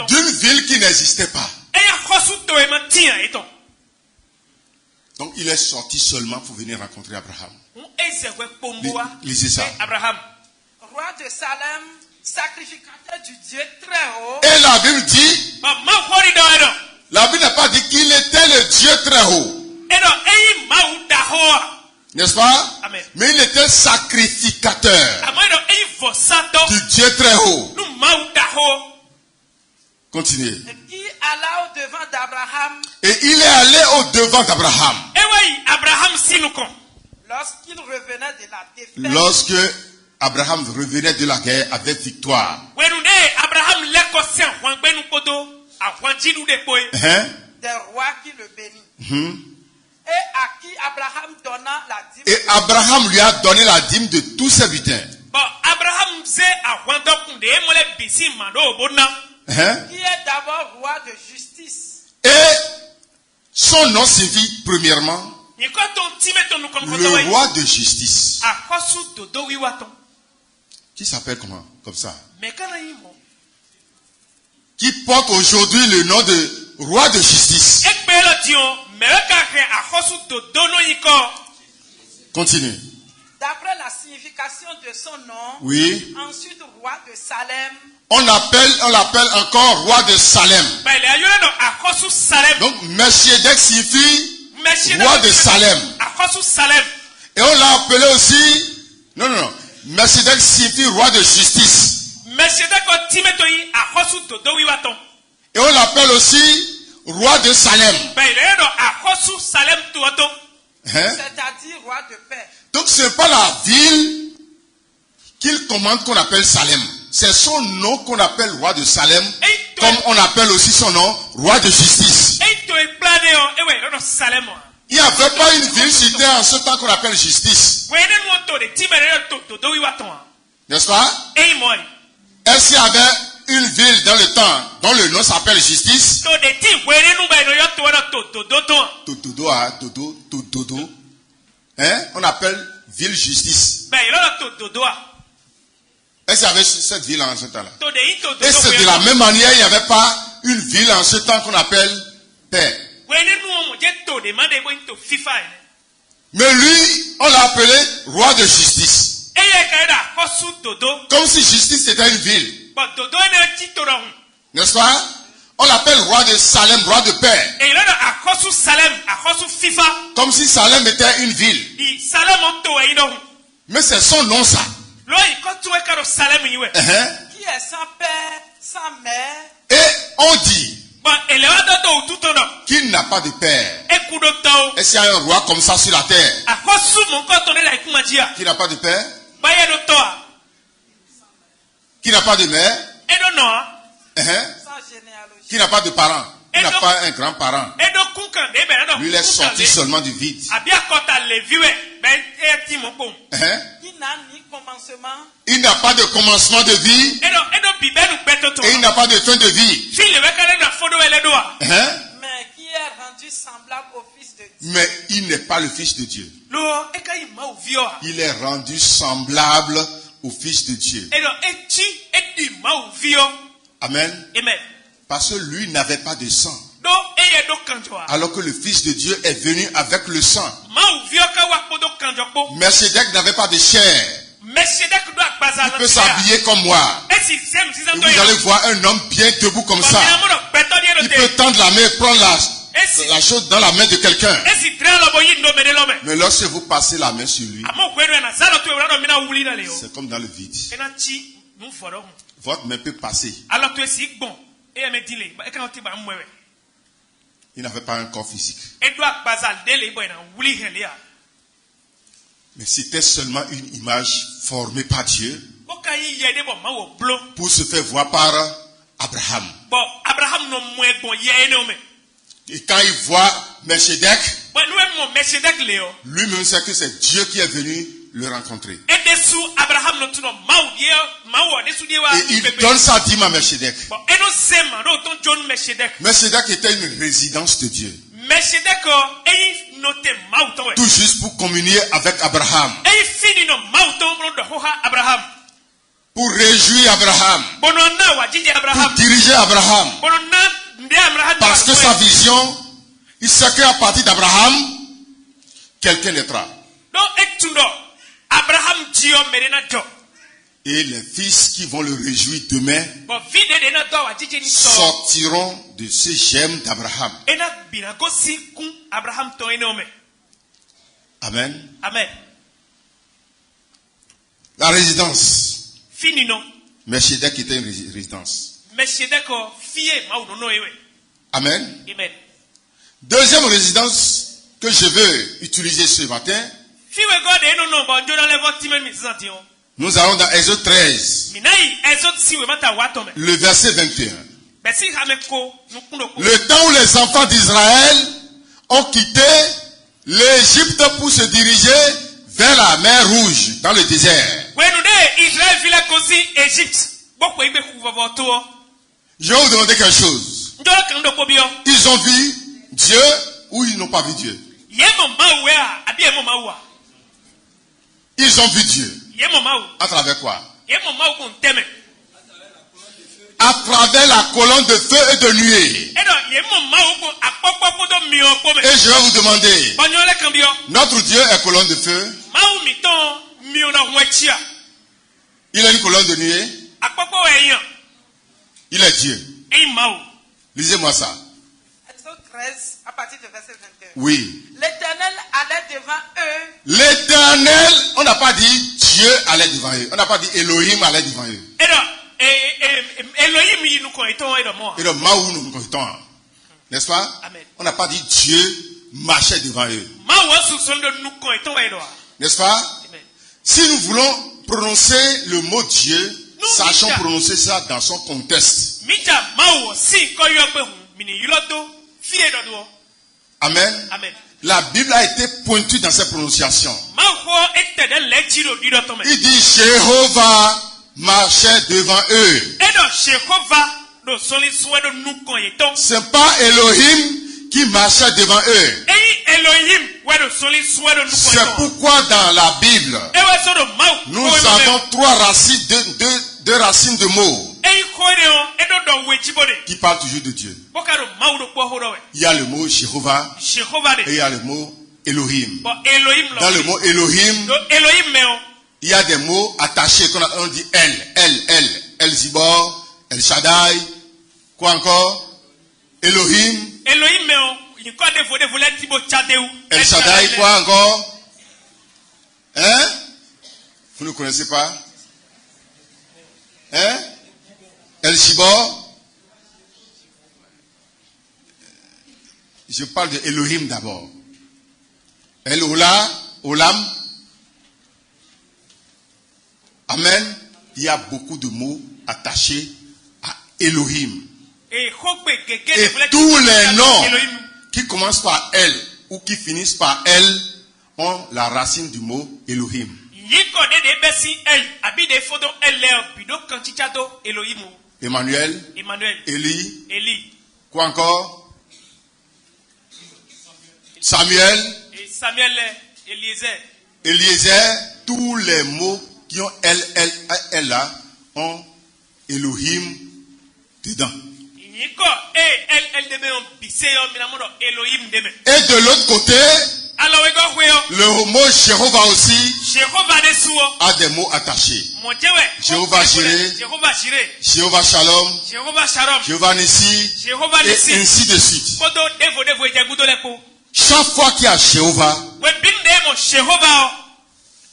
Speaker 1: d'une ville qui n'existait pas. Donc il est sorti seulement pour venir rencontrer Abraham. Lisez ça.
Speaker 2: Abraham, roi de Salem, sacrificateur du Dieu très haut.
Speaker 1: Et la Bible dit, la Bible n'a pas dit qu'il était le Dieu très haut. N'est-ce pas?
Speaker 3: Amen.
Speaker 1: Mais il était sacrificateur du Dieu très haut. Continuez.
Speaker 2: Qui alla au-devant d'Abraham.
Speaker 1: Et il est allé au-devant d'Abraham.
Speaker 2: Lorsqu'il revenait de la défaite.
Speaker 1: Lorsque Abraham revenait de la guerre avec victoire.
Speaker 2: Des rois qui le bénissent. Et à qui Abraham donna la dîme.
Speaker 1: Et Abraham lui a donné la dîme de tous ses butins.
Speaker 2: Qui est d'abord roi de justice.
Speaker 1: Et son nom signifie premièrement le roi de justice. Qui s'appelle comment? Comme ça. Qui porte aujourd'hui le nom de roi de justice. Continue.
Speaker 2: D'après la signification de son nom,
Speaker 1: oui.
Speaker 2: Ensuite roi de Salem.
Speaker 1: On l'appelle encore roi de Salem. Donc Melchizedek signifie roi de Salem. Et on l'a appelé aussi, non, Melchizedek signifie roi de justice. Et on l'appelle aussi roi de Salem.
Speaker 2: C'est-à-dire roi de paix.
Speaker 1: Donc ce n'est pas la ville qu'il commande qu'on appelle Salem. C'est son nom qu'on appelle roi de Salem. Comme on appelle aussi son nom roi de justice. Il n'y avait pas une ville citée en ce temps qu'on appelle justice. N'est-ce pas? Est-ce qu'il y avait une ville dans le temps dont le nom s'appelle justice? Tododo. On appelle ville justice. Est-ce qu'il y avait cette ville en ce temps-là? Et c'est de la même manière, il n'y avait pas une ville en ce temps qu'on appelle paix. Mais lui, on l'a appelé roi de justice. Comme si justice était une ville. N'est-ce pas? On l'appelle roi de Salem, roi de paix. Comme si Salem était une ville. Mais c'est son nom ça.
Speaker 2: Qui est sans père, sans mère.
Speaker 1: Et on dit qu'il n'a pas de père. Est-ce qu'il y a un roi comme ça sur la terre qui n'a pas de père? Qui n'a pas de mère? Qui n'a pas de parents? Qui n'a pas un grand-parent? Lui, il est sorti seulement du vide.
Speaker 2: Il n'a ni commencement.
Speaker 1: Il n'a pas de commencement de vie. Et il n'a pas de fin de vie.
Speaker 2: Mais qui est rendu semblable au Fils de Dieu.
Speaker 1: Mais il n'est pas le Fils de Dieu. Il est rendu semblable au Fils de Dieu. Amen. Parce que lui n'avait pas de sang. Alors que le Fils de Dieu est venu avec le sang. Melchizedek n'avait pas de chair. Il peut s'habiller comme moi. Et vous allez voir un homme bien debout comme ça. Il peut tendre la main et prendre la chose dans la main de quelqu'un. Mais lorsque vous passez la main sur lui, c'est comme dans le vide. Votre main peut passer. Il n'avait pas un corps physique. Mais c'était seulement une image formée par Dieu pour se faire voir par Abraham. Et quand il voit Melchizedek, lui-même sait que c'est Dieu qui est venu le rencontrer. Et il donne sa dîme à Melchizedek. Melchizedek était une résidence de Dieu. Tout juste pour communier avec Abraham. Pour réjouir Abraham. Pour diriger Abraham. Parce que sa vision, il sait qu'à partir d'Abraham, quelqu'un naîtra. Et les fils qui vont le réjouir demain sortiront de ce germe d'Abraham. Amen. La résidence. Melchizedek était une résidence. Amen. Deuxième résidence que je veux utiliser ce matin. Nous allons dans Exode 13. Le verset 21. Le temps où les enfants d'Israël ont quitté l'Égypte pour se diriger vers la mer Rouge, dans le désert. Je vais vous demander quelque chose. Ils ont vu Dieu ou ils n'ont pas vu Dieu? Ils ont vu Dieu. À travers quoi? À travers la colonne de feu et de nuée. Et je vais vous demander, notre Dieu est colonne de feu. Il a une colonne de nuée. Il est Dieu. Lisez-moi ça.
Speaker 2: Exode 13, à partir du verset 21.
Speaker 1: Oui.
Speaker 2: L'Éternel allait devant eux.
Speaker 1: L'Éternel, on n'a pas dit Dieu allait devant eux. On n'a pas dit Elohim allait devant eux. Et le Maou nous connaissons. N'est-ce pas?
Speaker 2: Amen.
Speaker 1: On n'a pas dit Dieu marchait devant eux. N'est-ce pas?
Speaker 2: Amen.
Speaker 1: Si nous voulons prononcer le mot Dieu, sachons prononcer ça dans son contexte. Amen.
Speaker 2: Amen.
Speaker 1: La Bible a été pointue dans ses prononciations. Il dit Jéhovah marchait devant eux. C'est pas Elohim qui marchait devant eux. C'est pourquoi dans la Bible, nous avons deux racines de mots qui parlent toujours de Dieu. Il y a le mot Jéhovah et il y a le mot Elohim. Dans le mot Elohim, il y a des mots attachés on dit El Zibor, El Shaddai, quoi encore? Elohim. El Shaddai, quoi encore? Hein? Vous ne connaissez pas? Hein? El Zibor. Je parle de Elohim d'abord. El Olam. Amen. Il y a beaucoup de mots attachés à Elohim. Et tous les noms qui commencent par El ou qui finissent par El ont la racine du mot Elohim. Emmanuel, Eli, quoi encore? Samuel, Eliezer, tous les mots qui ont El là ont Elohim dedans. Et de l'autre côté, le mot Jéhovah aussi a des mots attachés. Jéhovah Jireh, Jéhovah Shalom, Jéhovah Nissi, et ainsi de suite. Chaque fois qu'il y a Jéhovah,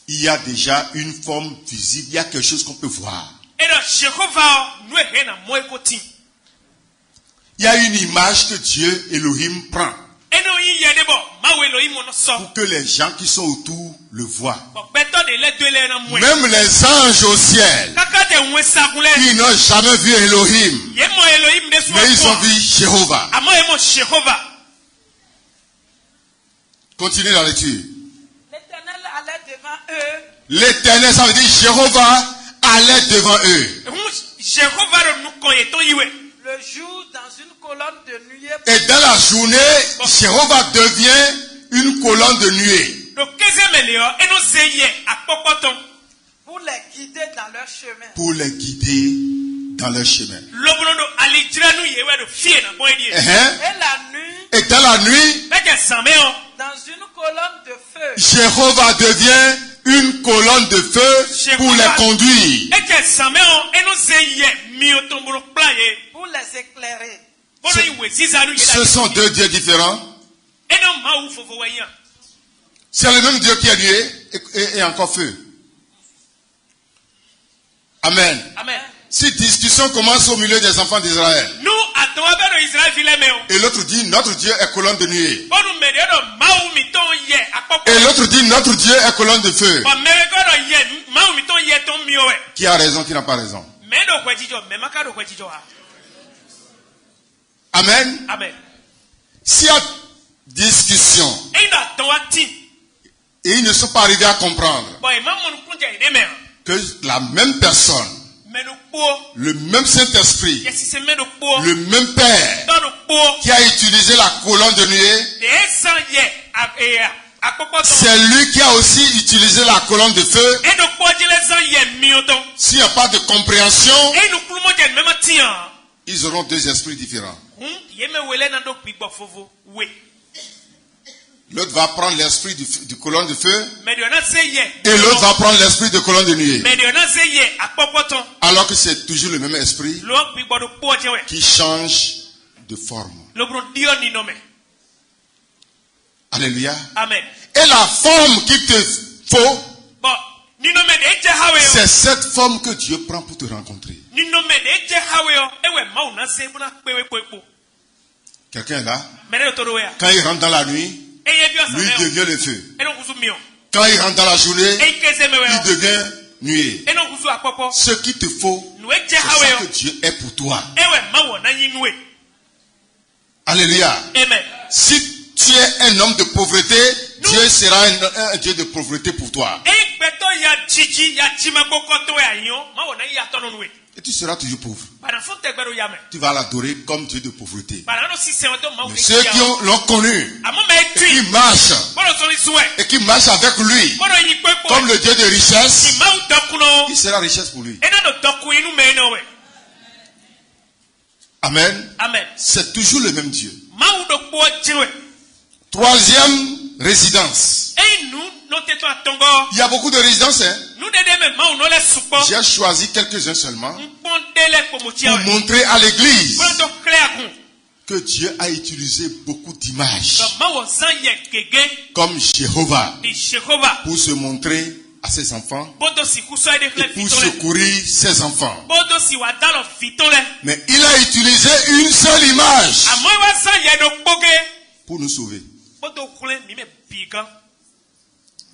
Speaker 1: il y a déjà une forme visible, il y a quelque chose qu'on peut voir. Il y a une image que Dieu, Elohim, prend pour que les gens qui sont autour le voient. Même les anges au ciel qui n'ont jamais vu Elohim, mais ils ont vu Jéhovah. Continuez la lecture.
Speaker 2: L'Éternel allait devant eux.
Speaker 1: L'Éternel, ça veut dire Jéhovah allait devant eux.
Speaker 2: Le jour dans une colonne de nuée.
Speaker 1: Et dans la journée, Jéhovah devient une colonne de nuée.
Speaker 2: Pour les guider dans leur chemin.
Speaker 1: Pour les guider dans leur chemin. Et dans la nuit,
Speaker 2: dans une colonne de feu.
Speaker 1: Jéhovah devient une colonne de feu pour les conduire.
Speaker 2: Pour les éclairer.
Speaker 1: Ce sont deux dieux différents. C'est le même Dieu qui est nuée et encore feu. Amen.
Speaker 2: Amen.
Speaker 1: Si discussion commence au milieu des enfants d'Israël. Et l'autre dit notre Dieu est colonne de nuée. Et l'autre dit notre Dieu est colonne de feu. Qui a raison, qui n'a pas raison? Amen.
Speaker 2: Amen.
Speaker 1: S'il y a discussion et ils ne sont pas arrivés à comprendre que la même personne, le même Saint-Esprit, le même Père qui a utilisé la colonne de nuée C'est lui qui a aussi utilisé la colonne de feu. S'il n'y a pas de compréhension, ils auront deux esprits différents. L'autre va prendre l'esprit du colonne de feu et l'autre va prendre l'esprit de colonne de nuée. Alors que c'est toujours le même esprit qui change de forme. Alléluia.
Speaker 3: Amen.
Speaker 1: Et la forme qu'il te faut, c'est cette forme que Dieu prend pour te rencontrer. Quelqu'un est là? Quand il rentre dans la nuit, lui devient le feu. Quand il rentre dans la journée, il devient nuée. Ce qu'il te faut, c'est ça que Dieu est pour toi. Alléluia.
Speaker 3: Amen.
Speaker 1: Si tu es un homme de pauvreté, Dieu sera un Dieu de pauvreté pour toi. Et tu seras toujours pauvre. Tu vas l'adorer comme Dieu de pauvreté. Mais ceux qui l'ont connu, et qui marchent avec lui, comme le Dieu de richesse, il sera richesse pour lui. Amen.
Speaker 3: Amen.
Speaker 1: C'est toujours le même Dieu. Troisième résidence. Il y a beaucoup de résidences. J'ai choisi quelques-uns seulement pour montrer à l'église que Dieu a utilisé beaucoup d'images comme Jéhovah pour se montrer à ses enfants et pour secourir ses enfants. Mais il a utilisé une seule image pour nous sauver.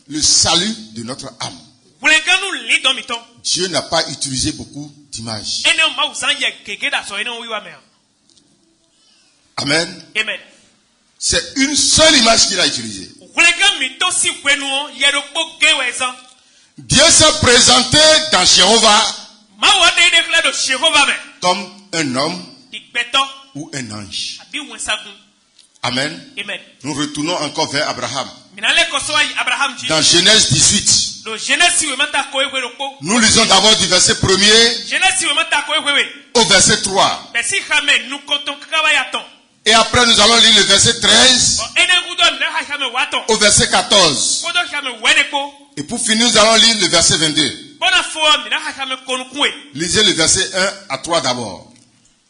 Speaker 1: Le salut de notre âme. Dieu n'a pas utilisé beaucoup d'images. Amen.
Speaker 3: Amen.
Speaker 1: C'est une seule image qu'il a utilisée. Dieu s'est présenté dans Jéhovah comme un homme ou un ange. Amen.
Speaker 3: Amen.
Speaker 1: Nous retournons encore vers Abraham. Dans Genèse 18. Nous lisons d'abord du verset 1er au verset 3. Et après nous allons lire le verset 13 au verset 14. Et pour finir nous allons lire le verset 22. Lisez le verset 1 à 3 d'abord.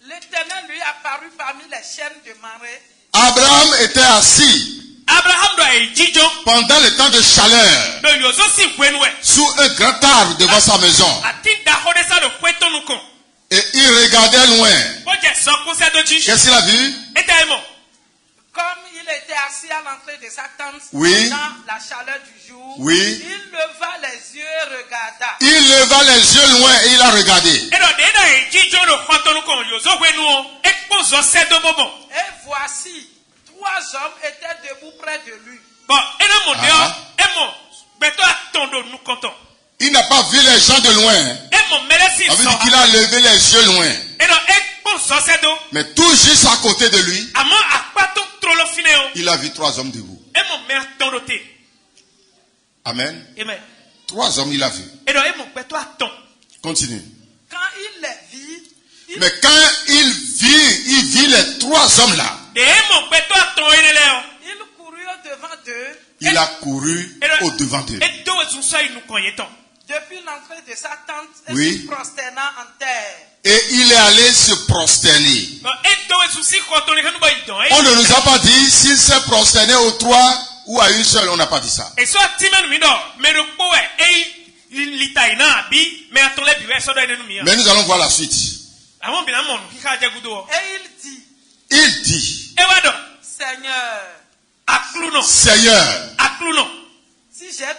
Speaker 2: L'Éternel lui apparut parmi les chaînes de Mamré.
Speaker 1: Abraham était assis pendant le temps de chaleur sous un grand arbre devant sa maison. Et il regardait loin. Qu'est-ce qu'il a vu?
Speaker 2: Comme il était assis à l'entrée de sa tente dans la chaleur du jour,
Speaker 1: oui.
Speaker 2: Il leva les yeux et regarda.
Speaker 1: Il leva les yeux loin et il a regardé.
Speaker 2: Et voici, 3 hommes étaient debout près de lui.
Speaker 1: Il n'a pas vu les gens de loin. Ça veut dire qu'il a levé les yeux loin. Mais tout juste à côté de lui, il a vu 3 hommes debout. Amen.
Speaker 3: Amen.
Speaker 1: 3 hommes il a vu. Continue.
Speaker 2: Quand il les vit,
Speaker 1: mais quand il vit les 3 hommes là,
Speaker 2: il courut au-devant d'eux.
Speaker 1: Il a couru au-devant d'eux.
Speaker 2: Depuis l'entrée de sa tente, et
Speaker 1: oui.
Speaker 2: se prosternant en terre.
Speaker 1: Et il est allé se prosterner. On ne nous a pas dit s'il s'est prosterné aux 3 ou à une seule, on n'a pas dit ça. Mais nous allons voir la suite.
Speaker 2: Et
Speaker 1: il dit,
Speaker 2: Seigneur, si j'ai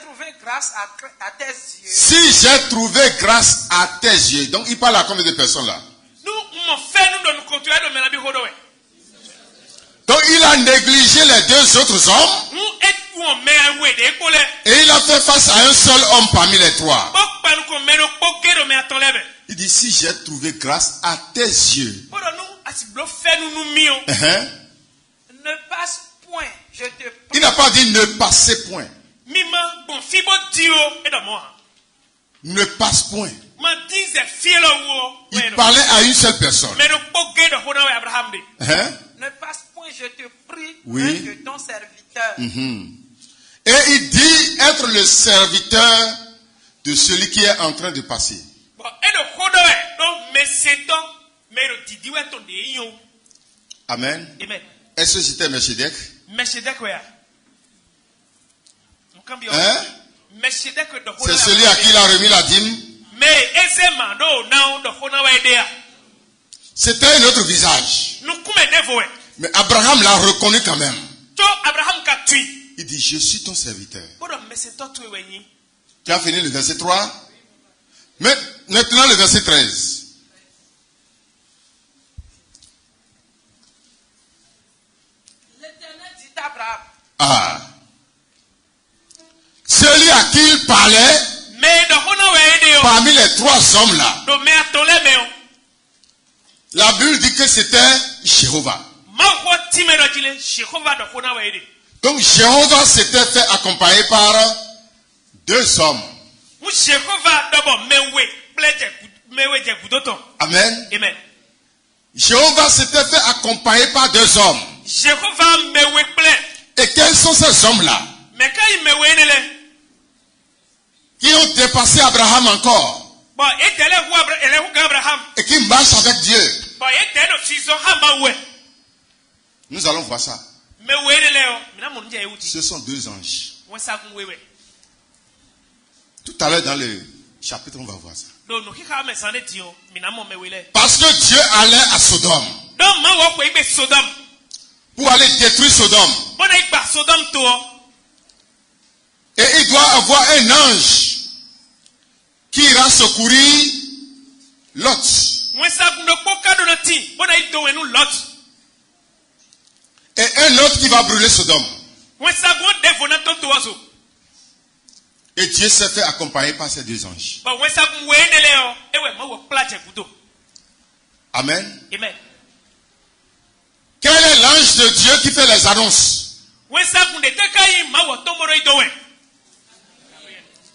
Speaker 2: trouvé grâce à tes yeux.
Speaker 1: Donc il parle à combien de personnes là? Donc il a négligé les 2 autres hommes. Et il a fait face à un seul homme parmi les 3. Il dit, si j'ai trouvé grâce à tes yeux.
Speaker 2: Ne passe point, je te prie.
Speaker 1: Il n'a pas dit ne passez point. Ne passe point. Il parlait à une seule personne.
Speaker 2: Hein? Ne passe point, je te prie,
Speaker 1: oui.
Speaker 2: De ton serviteur.
Speaker 1: Et il dit être le serviteur de celui qui est en train de passer. Amen. Est-ce que c'était Melchizedek? Hein? C'est celui à qui il a remis la dîme. C'était un autre visage. Mais Abraham l'a reconnu quand même. Il dit, je suis ton serviteur. Tu as fini le verset 3. Maintenant le verset 13.
Speaker 2: L'Éternel dit à Abraham.
Speaker 1: Ah. Celui à qui il parlait, parmi les trois hommes là, la Bible dit que c'était Jéhovah. Donc Jéhovah s'était fait accompagner par deux hommes. Amen.
Speaker 2: Amen.
Speaker 1: Jéhovah s'était fait accompagner par deux hommes. Et quels sont ces hommes-là qui ont dépassé Abraham encore et qui marchent avec Dieu? Nous allons voir ça. Ce sont deux anges. Tout à l'heure dans le chapitre, on va voir ça. Parce que Dieu allait à Sodome pour aller détruire Sodome. Et il doit avoir un ange qui ira secourir Lot. Et un autre qui va brûler Sodome. Et Dieu s'est fait accompagner par ces deux anges. Amen.
Speaker 2: Amen.
Speaker 1: Quel est l'ange de Dieu qui fait les annonces?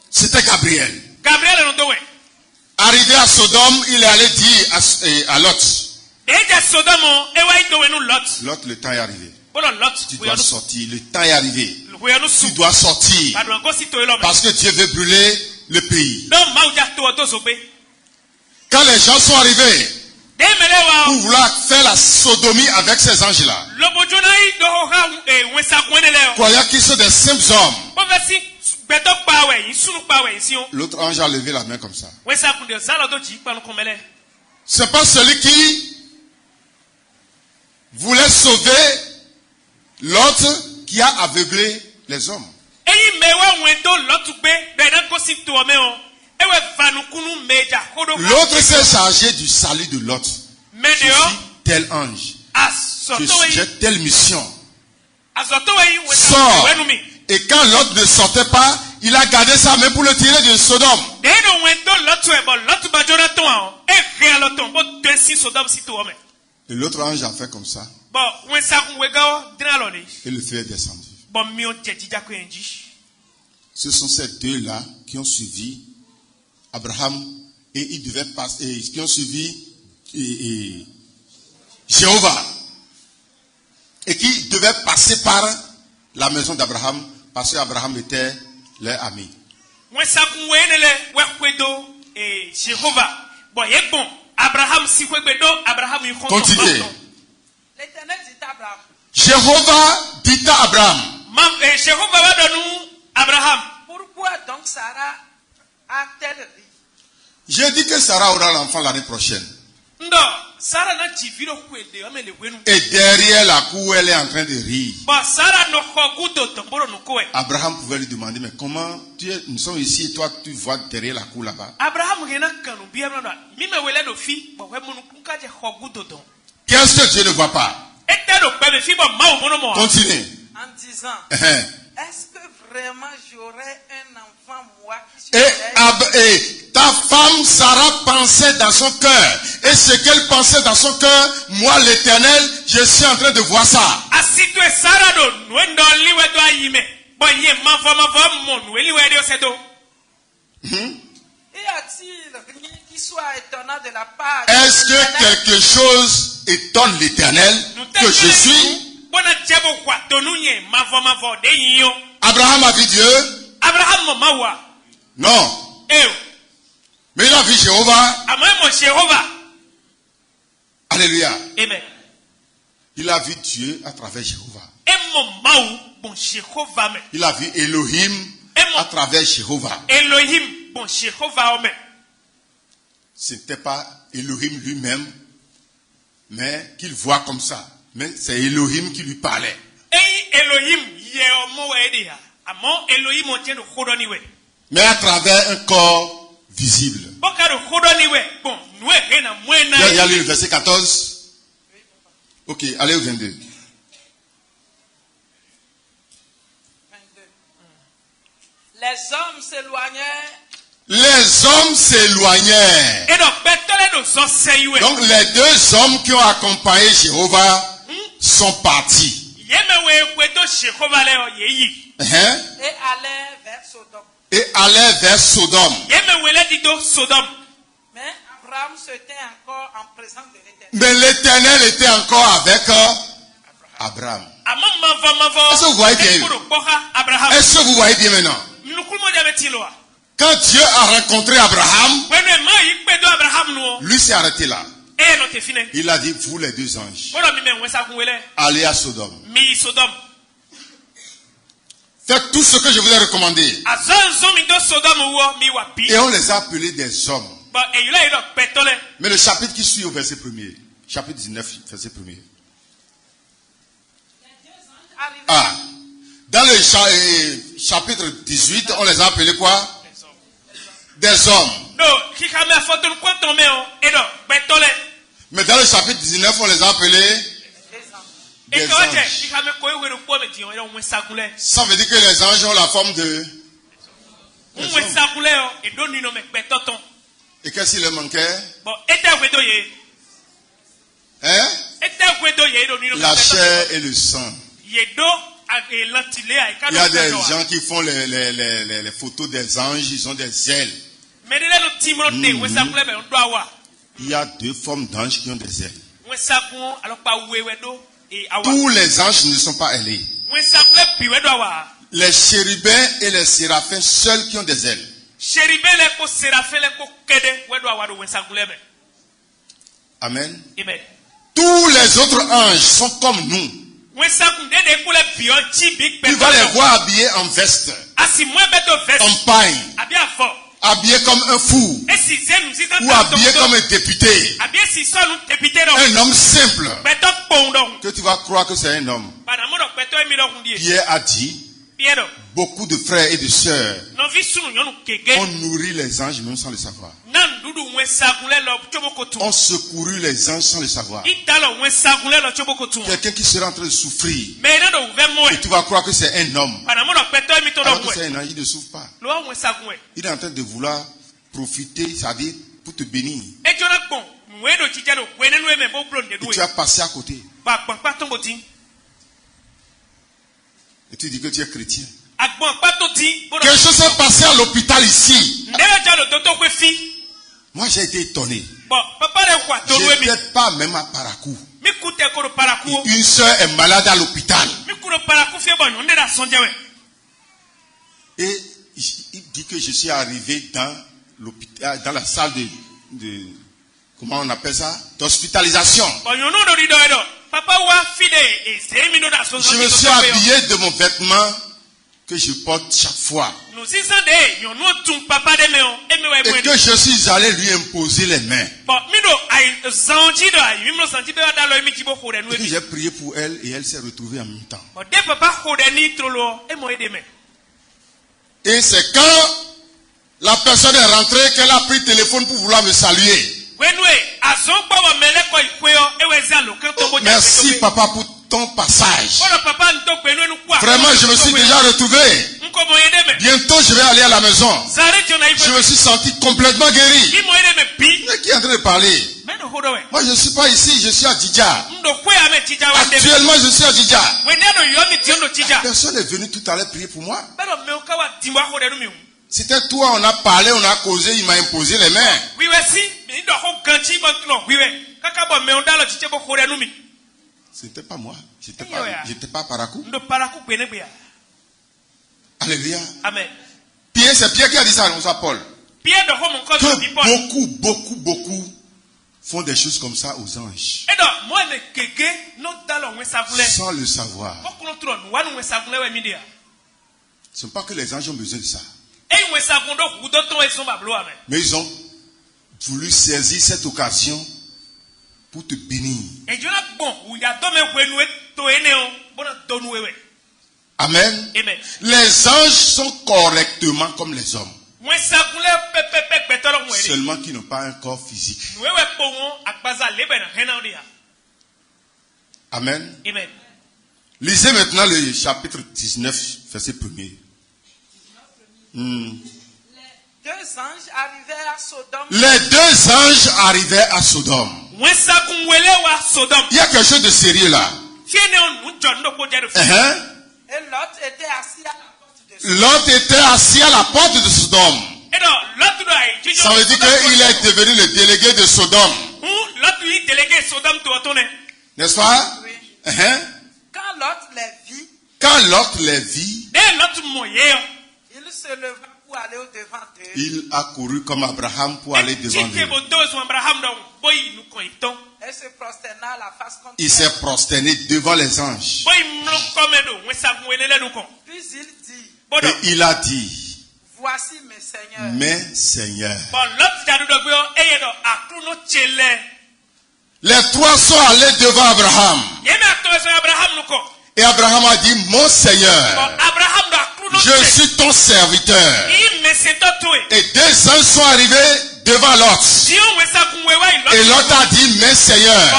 Speaker 1: C'était Gabriel. Arrivé à Sodome, il est allé dire à Lot. Lot, le temps est arrivé. Tu dois sortir, le temps est arrivé. Tu dois sortir. Parce que Dieu veut brûler le pays. Quand les gens sont arrivés pour vouloir faire la sodomie avec ces anges-là, croyant qu'ils sont des simples hommes, l'autre ange a levé la main comme ça. C'est pas celui qui voulait sauver l'autre qui a aveuglé les hommes. L'autre s'est chargé du salut de l'autre. Je suis tel ange. J'ai telle mission. Sors. Et quand l'autre ne sortait pas, il a gardé sa main pour le tirer de Sodome. Et l'autre ange a fait comme ça. Et le feu est descendu. Ce sont ces deux-là qui ont suivi Abraham et ils devaient passer, qui ont suivi Jéhovah et qui devaient passer par la maison d'Abraham parce qu'Abraham était leur ami. Continuez.
Speaker 2: L'Éternel dit à Abraham.
Speaker 1: Jéhovah dit à Abraham.
Speaker 2: Pourquoi donc Sarah a-t-elle ri?
Speaker 1: J'ai dit que Sarah aura l'enfant l'année prochaine. Et derrière la cour, elle est en train de rire. Abraham pouvait lui demander, mais comment nous sommes ici et toi tu vois derrière la cour là-bas? Qu'est-ce que Dieu ne voit pas? Continuez.
Speaker 2: En disant, est-ce que vraiment j'aurais un enfant moi qui suis
Speaker 1: et ta femme Sarah pensait dans son cœur, Et ce qu'elle pensait dans son cœur, moi l'Éternel, je suis en train de voir ça.
Speaker 2: Y a-t-il rien qui soit étonnant de la part de
Speaker 1: Est-ce que quelque chose étonne l'Éternel que je suis? Abraham a vu Dieu? Non. Mais il a vu Jéhovah. Alléluia.
Speaker 2: Amen.
Speaker 1: Il a vu Dieu à travers Jéhovah. Il a vu Elohim à travers Jéhovah. Ce n'était pas Elohim lui-même, mais qu'il voit comme ça. Mais c'est Elohim qui lui parlait. Mais à travers un corps visible. Il y a le verset 14. Ok, allez au 22.
Speaker 2: 22. Les hommes s'éloignèrent.
Speaker 1: Donc les deux hommes qui ont accompagné Jéhovah sont partis. Et allèrent vers Sodome.
Speaker 2: Mais Abraham se tint encore en présence de l'Éternel.
Speaker 1: Mais l'Éternel était encore avec Abraham. Est-ce que vous voyez bien? Est-ce que vous voyez bien maintenant? Quand Dieu a rencontré Abraham, lui s'est arrêté là. Il a dit, vous les deux anges, allez à Sodome. Faites tout ce que je vous ai recommandé. Et on les a appelés des hommes. Mais le chapitre qui suit au verset 1er, chapitre 19, verset 1er. Ah, dans le chapitre 18, on les a appelés quoi? Des hommes. Mais dans le chapitre 19, on les a appelés des anges. Ça veut dire que les anges ont la forme de... Et qu'est-ce qu'il leur manquait? Hein? La chair et le sang. Il y a des gens qui font les photos des anges, ils ont des ailes. Il y a deux formes d'anges qui ont des ailes. Tous les anges ne sont pas ailés. Les chérubins et les séraphins seuls qui ont des ailes. Amen. Tous les autres anges sont comme nous. Tu vas les voir habillés en veste, en paille, habillés comme un fou, ou habillés comme un député, un homme simple, que tu vas croire que c'est un homme. Pierre a dit, beaucoup de frères et de sœurs ont nourri les anges même sans le savoir. Ont secouru les anges sans le savoir. Quelqu'un qui sera en train de souffrir et tu vas croire que c'est un homme, alors que c'est un ange, il ne souffre pas. Il est en train de vouloir profiter, c'est-à-dire pour te bénir. Et tu as passé à côté. Et tu dis que tu es chrétien. Quelque chose s'est passé à l'hôpital ici. Moi j'ai été étonné. Je n'étais pas même à Parakou. Une soeur est malade à l'hôpital. Et il dit que je suis arrivé dans l'hôpital, dans la salle de comment on appelle ça? D'hospitalisation. Je me suis habillé de mon vêtement que je porte chaque fois. Et que je suis allé lui imposer les mains. Et j'ai prié pour elle et elle s'est retrouvée en même temps. Et c'est quand la personne est rentrée qu'elle a pris le téléphone pour vouloir me saluer. Oh, merci papa pour ton passage. Vraiment, je me suis déjà retrouvé. Bientôt, je vais aller à la maison. Je me suis senti complètement guéri. Mais qui en train de parler. Moi, je ne suis pas ici, je suis à Djidja. Actuellement, je suis à Djidja. Personne n'est venu tout à l'heure prier pour moi. C'était toi, on a parlé, on a causé, il m'a imposé les mains. C'était pas moi. J'étais pas Parakou. Alléluia. Amen. Pierre, c'est Pierre qui a dit ça, non, ça Paul. Que beaucoup font des choses comme ça aux anges. Sans le savoir. Ce n'est pas que les anges ont besoin de ça. Mais ils ont voulu saisir cette occasion pour te bénir. Amen. Amen. Les anges sont correctement comme les hommes. Seulement qu'ils n'ont pas un corps physique. Amen. Amen. Lisez maintenant le chapitre 19, verset 1er. Les deux anges arrivaient à Sodome. Il y a quelque chose de sérieux là.
Speaker 2: Et Lot était
Speaker 1: assis à la porte de Sodome. Ça veut dire qu'il est devenu le délégué de Sodome. N'est-ce pas?
Speaker 2: Oui. Quand
Speaker 1: Lot les vit,
Speaker 2: il se leva pour aller au-devant d'eux.
Speaker 1: Il a couru comme Abraham pour aller devant d'eux. Il s'est prosterné devant les anges.
Speaker 2: Puis il dit,
Speaker 1: et il a dit,
Speaker 2: voici mes seigneurs.
Speaker 1: Mes seigneurs. Les trois sont allés devant Abraham. Et Abraham a dit, mon Seigneur, je suis ton serviteur. Et deux anges sont arrivés devant Lot. Et Lot a dit, mes seigneurs,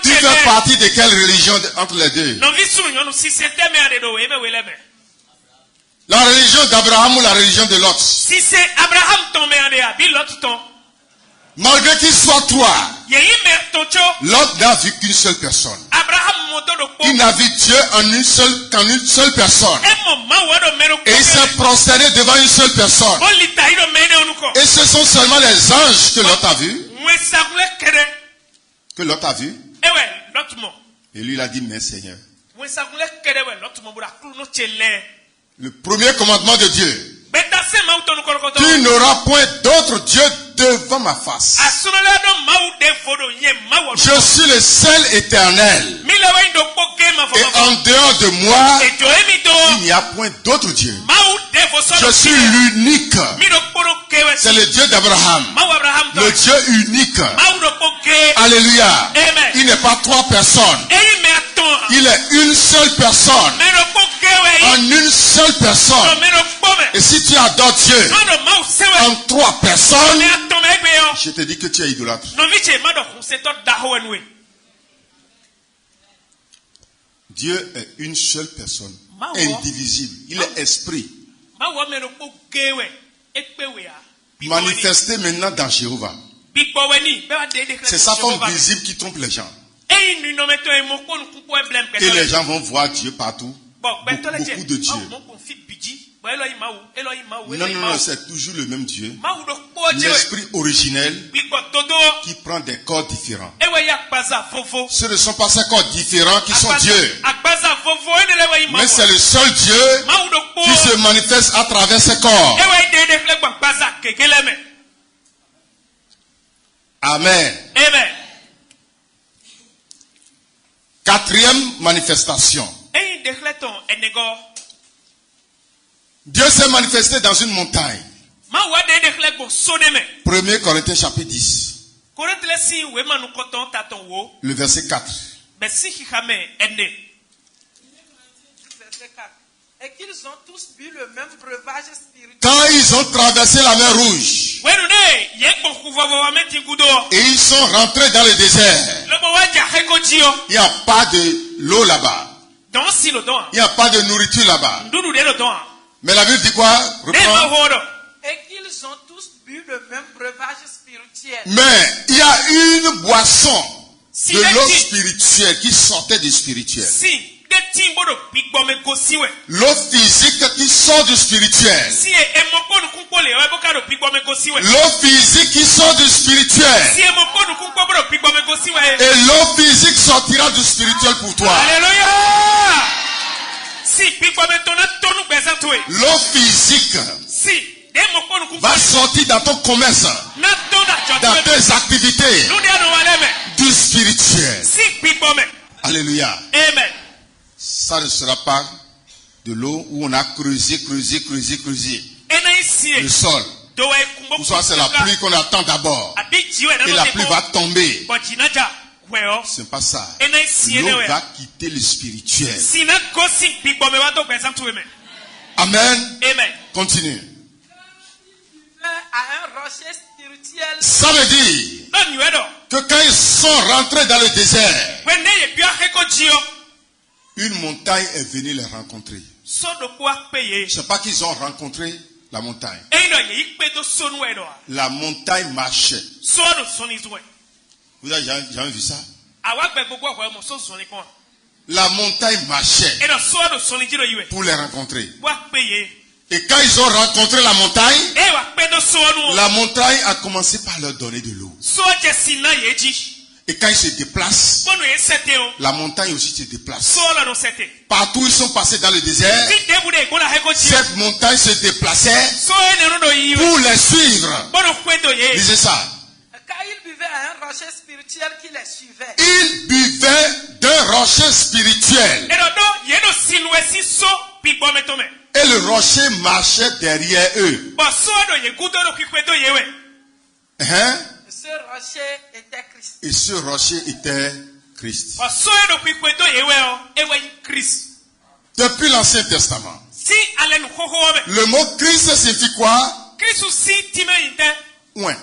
Speaker 1: tu fais partie de quelle religion entre les deux? La religion d'Abraham ou la religion de Lot?
Speaker 2: Si c'est Abraham tombé en Lot.
Speaker 1: Malgré qu'il soit trois, Lot n'a vu qu'une seule personne. Il n'a vu Dieu qu'en une seule personne. Et il s'est prosterné devant une seule personne. Et ce sont seulement les anges que Lot a vus. Que Lot a vu. Et lui il a dit, mais Seigneur. Le premier commandement de Dieu. Tu n'auras point d'autre Dieu devant ma face. Je suis le seul éternel. Et en dehors de moi, il n'y a point d'autre Dieu. Je suis l'unique. C'est le Dieu d'Abraham. Le Dieu unique. Alléluia. Il n'est pas trois personnes. Il est une seule personne. En une seule personne. Et si tu adores Dieu en trois personnes, je te dis que tu es idolâtre. Dieu est une seule personne, indivisible. Il est esprit. Manifesté maintenant dans Jéhovah. C'est sa forme visible qui trompe les gens. Et les gens vont voir Dieu partout. Beaucoup de dieux. Non, c'est toujours le même Dieu. L'esprit originel qui prend des corps différents. Ce ne sont pas ces corps différents qui sont Dieu. Mais c'est le seul Dieu qui se manifeste à travers ces corps. Amen. Quatrième manifestation. Dieu s'est manifesté dans une montagne. 1 Corinthiens chapitre 10. Le verset 4.
Speaker 2: Et qu'ils ont tous bu le même breuvage spirituel.
Speaker 1: Quand ils ont traversé la mer Rouge. Et ils sont rentrés dans le désert. Il n'y a pas de l'eau là-bas. Il n'y a pas de nourriture là-bas. Mais la Bible dit quoi?
Speaker 2: Et qu'ils ont tous bu le même breuvage spirituel. spirituelle.
Speaker 1: Mais il y a une boisson de l'eau spirituelle qui sortait du spirituel. L'eau physique qui sort du spirituel. L'eau physique qui sort du spirituel. Et l'eau physique sortira du spirituel pour toi.
Speaker 2: Alléluia.
Speaker 1: L'eau physique va sortir dans ton commerce, dans tes activités, du spirituel. Alléluia.
Speaker 2: Amen.
Speaker 1: Ça ne sera pas de l'eau où on a creusé le sol. Ou soit c'est la pluie qu'on attend d'abord. Et la pluie va tomber. Ce n'est pas ça. L'eau va quitter le spirituel. Amen.
Speaker 2: Amen.
Speaker 1: Continue.
Speaker 2: À un rocher spirituel.
Speaker 1: Ça veut dire que quand ils sont rentrés dans le désert, une montagne est venue les rencontrer. C'est pas qu'ils ont rencontré la montagne. La montagne marchait. Vous avez jamais vu ça? La montagne marchait pour les rencontrer. Et quand ils ont rencontré la montagne a commencé par leur donner de l'eau. Et quand ils se déplacent, la montagne aussi se déplace. Partout où ils sont passés dans le désert, cette montagne se déplaçait pour les suivre. Lisez ça.
Speaker 2: Car ils buvaient à un rocher spirituel qui les suivait.
Speaker 1: Ils buvaient d'un rocher spirituel. Et le rocher marchait derrière eux. Hein?
Speaker 2: Ce rocher était Christ.
Speaker 1: Et ce rocher était Christ. Depuis l'Ancien Testament, le mot Christ signifie quoi? Oint.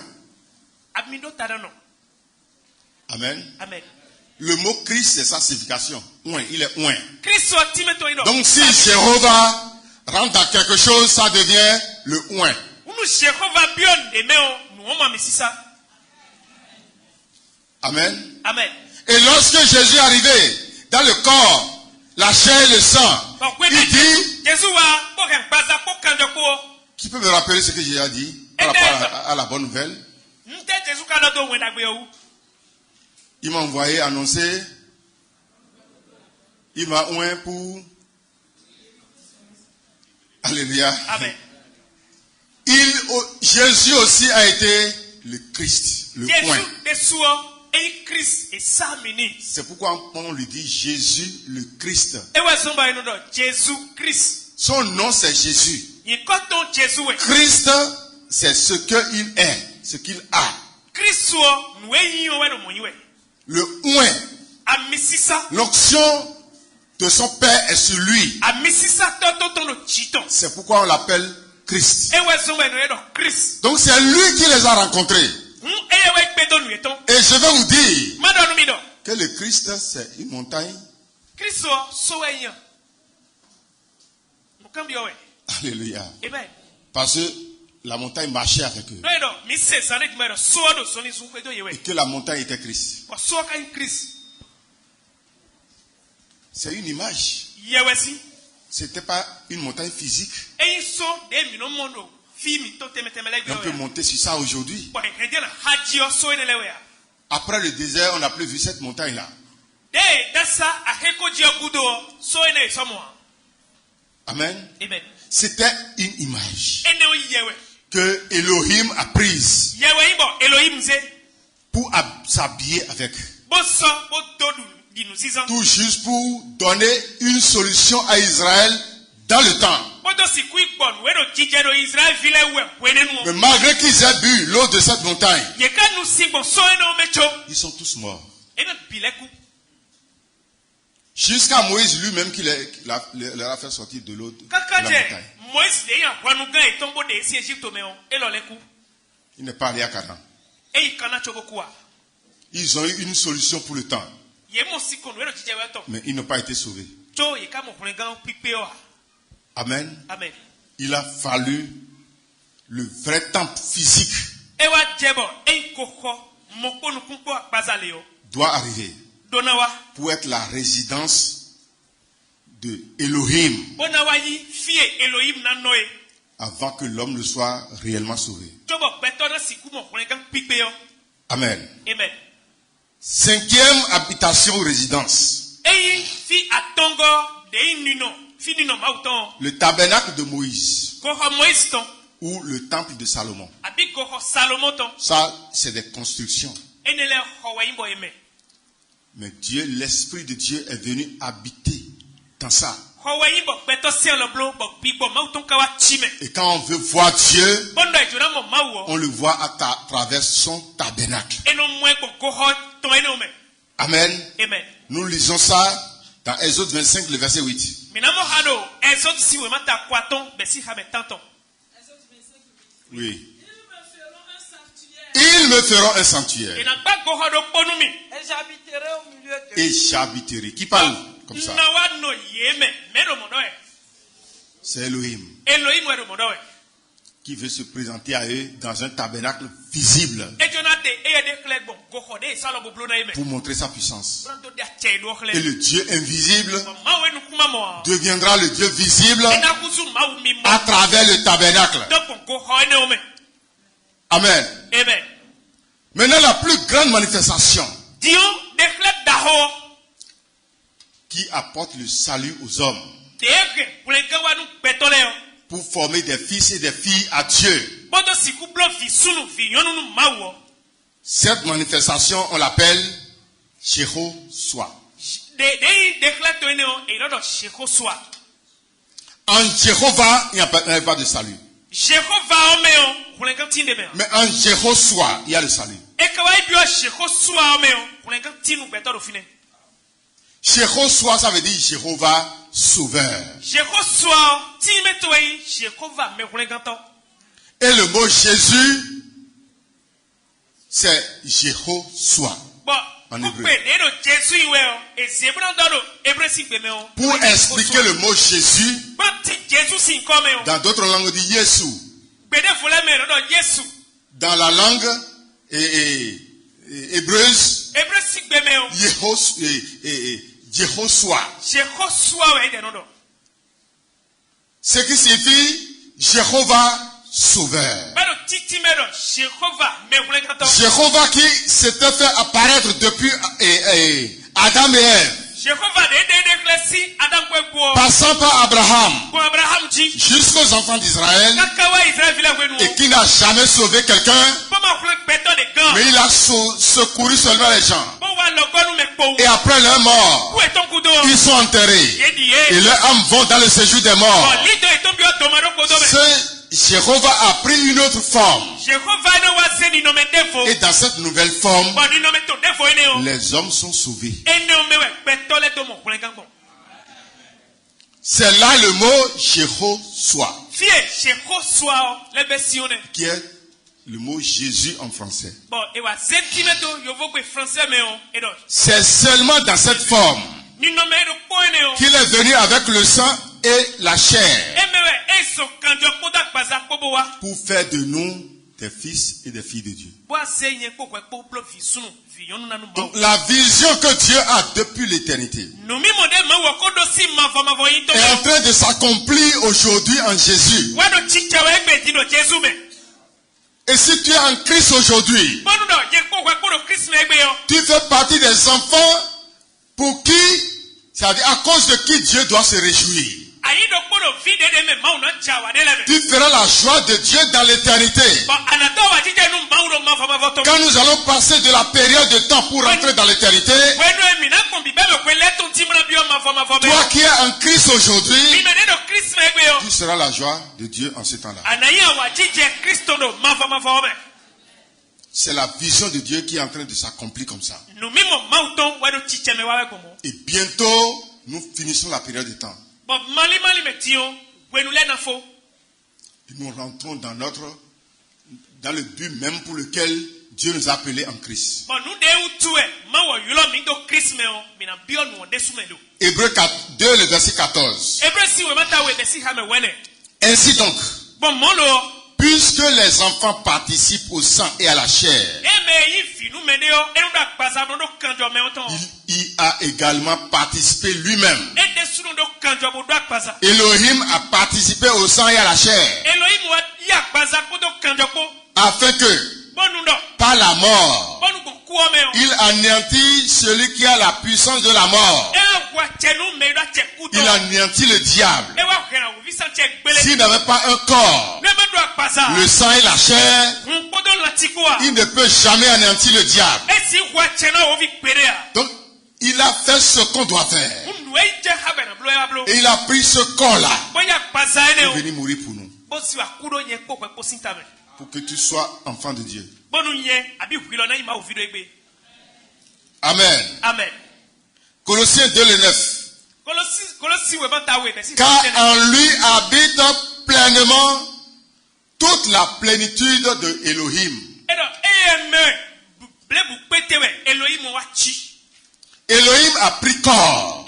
Speaker 1: Amen.
Speaker 2: Amen.
Speaker 1: Le mot Christ, c'est sa signification. Oint, il est oint. Donc si Jéhovah rentre dans quelque chose, ça devient le oint. Amen.
Speaker 2: Amen.
Speaker 1: Et lorsque Jésus est arrivé dans le corps, la chair et le sang, il dit, qui peut me rappeler ce que Jésus a dit par rapport à la bonne nouvelle? Il m'a envoyé annoncer, il m'a oint pour... Alléluia.
Speaker 2: Amen.
Speaker 1: Jésus aussi a été le Christ, le oint. C'est pourquoi on lui dit Jésus le Christ. Son nom c'est Jésus. Christ c'est ce qu'il est, ce qu'il a. Le oint, l'onction de son père est sur lui. C'est pourquoi on l'appelle Christ. Donc c'est lui qui les a rencontrés. Et je vais vous dire que le Christ c'est une montagne. Alléluia. Parce que la montagne marchait avec eux. Et que la montagne était Christ. C'est une image. C'était pas une montagne physique. On peut monter sur ça aujourd'hui. Après le désert, on n'a plus vu cette montagne-là. Amen. C'était une image que Elohim a prise pour s'habiller avec. Tout juste pour donner une solution à Israël dans le temps. Mais malgré qu'ils aient bu l'eau de cette montagne, ils sont tous morts. Jusqu'à Moïse lui-même qui leur a fait sortir de l'eau de la montagne. Il n'est pas allé à Canaan. Ils ont eu une solution pour le temps. Mais ils n'ont pas été sauvés. Amen.
Speaker 2: Amen.
Speaker 1: Il a fallu le vrai temple physique doit arriver pour être la résidence de Elohim avant que l'homme ne soit réellement sauvé. Amen.
Speaker 3: Amen.
Speaker 1: 5e habitation ou résidence. Le tabernacle de Moïse ou le temple de Salomon. Ça, c'est des constructions. Mais Dieu, l'Esprit de Dieu est venu habiter dans ça. Et quand on veut voir Dieu, on le voit à travers son tabernacle. Amen.
Speaker 3: Amen.
Speaker 1: Nous lisons ça dans Exode 25, le verset 8. Oui. Ils me feront un sanctuaire. Et j'habiterai. Qui parle comme ça? C'est Elohim. Qui veut se présenter à eux dans un tabernacle visible pour montrer sa puissance. Et le Dieu invisible deviendra le Dieu visible à travers le tabernacle. Amen.
Speaker 3: Amen.
Speaker 1: Maintenant, la plus grande manifestation qui apporte le salut aux hommes pour former des fils et des filles à Dieu. Cette manifestation, on l'appelle Jéhoshua. En Jéhovah, il n'y a pas de salut. Mais en Jéhoshua, il y a le salut. Jéhoshua, ça veut dire Jéhovah sauveur. Et le mot Jésus, c'est Jéhoshua en hébreu. Pour expliquer le mot Jésus, dans d'autres langues on dit Yesu. Dans la langue hébreuse, Jéhoshua. Ce qui signifie Jéhovah sauveur. Jéhovah qui s'était fait apparaître depuis Adam et Ève. Passant par Abraham jusqu'aux enfants d'Israël, et qui n'a jamais sauvé quelqu'un, mais il a secouru seulement les gens. Et après leur mort, ils sont enterrés et leurs âmes vont dans le séjour des morts. Jéhovah a pris une autre forme. Et dans cette nouvelle forme, les hommes sont sauvés. C'est là le mot Jéhoshua, qui est le mot Jésus en français. C'est seulement dans cette forme qu'il est venu avec le sang et la chair pour faire de nous des fils et des filles de Dieu. Donc la vision que Dieu a depuis l'éternité est en train de s'accomplir aujourd'hui en Jésus. Et si tu es en Christ aujourd'hui, tu fais partie des enfants pour qui, c'est-à-dire à cause de qui Dieu doit se réjouir. Tu feras la joie de Dieu dans l'éternité. Quand nous allons passer de la période de temps pour entrer dans l'éternité, toi qui es en Christ aujourd'hui, tu seras la joie de Dieu en ce temps-là. C'est la vision de Dieu qui est en train de s'accomplir comme ça. Et bientôt, nous finissons la période de temps. Et nous rentrons dans le but même pour lequel Dieu nous a appelés en Christ. Hébreux 2, le verset 14. Ainsi donc, puisque les enfants participent au sang et à la chair, il a également participé lui-même. Elohim a participé au sang et à la chair, afin que, par la mort, il anéantit celui qui a la puissance de la mort. Il anéantit le diable. S'il n'avait pas un corps, le sang et la chair, il ne peut jamais anéantir le diable. Donc, il a fait ce qu'on doit faire. Et il a pris ce corps-là pour venir mourir pour nous. Pour que tu sois enfant de Dieu. Amen.
Speaker 2: Amen.
Speaker 1: Colossiens 2, le 9. Car en lui habite pleinement toute la plénitude de Elohim. Elohim a pris corps.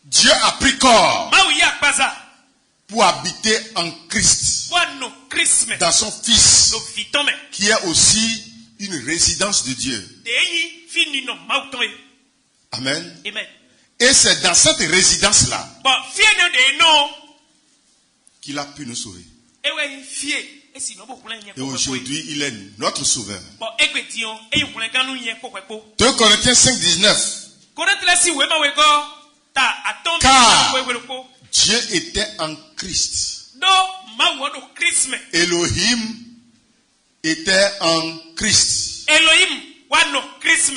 Speaker 1: Dieu a pris corps pour habiter en Christ, dans son Fils, qui est aussi une résidence de Dieu. Amen. Et c'est dans cette résidence-là qu'il a pu nous sauver. Et aujourd'hui, il est notre sauveur. 2 Corinthiens 5, 19. Car Dieu était en Christ. Elohim était en Christ.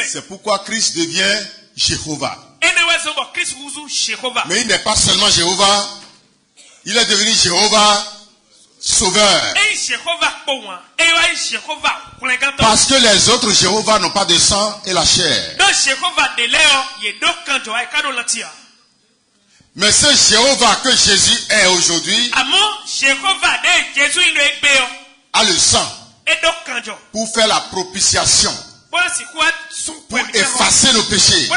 Speaker 1: C'est pourquoi Christ devient Jéhovah. Mais il n'est pas seulement Jéhovah, il est devenu Jéhovah Sauveur. Parce que les autres Jéhovah n'ont pas de sang et la chair. Mais ce Jéhovah que Jésus est aujourd'hui a le sang pour faire la propitiation, pour effacer nos péchés.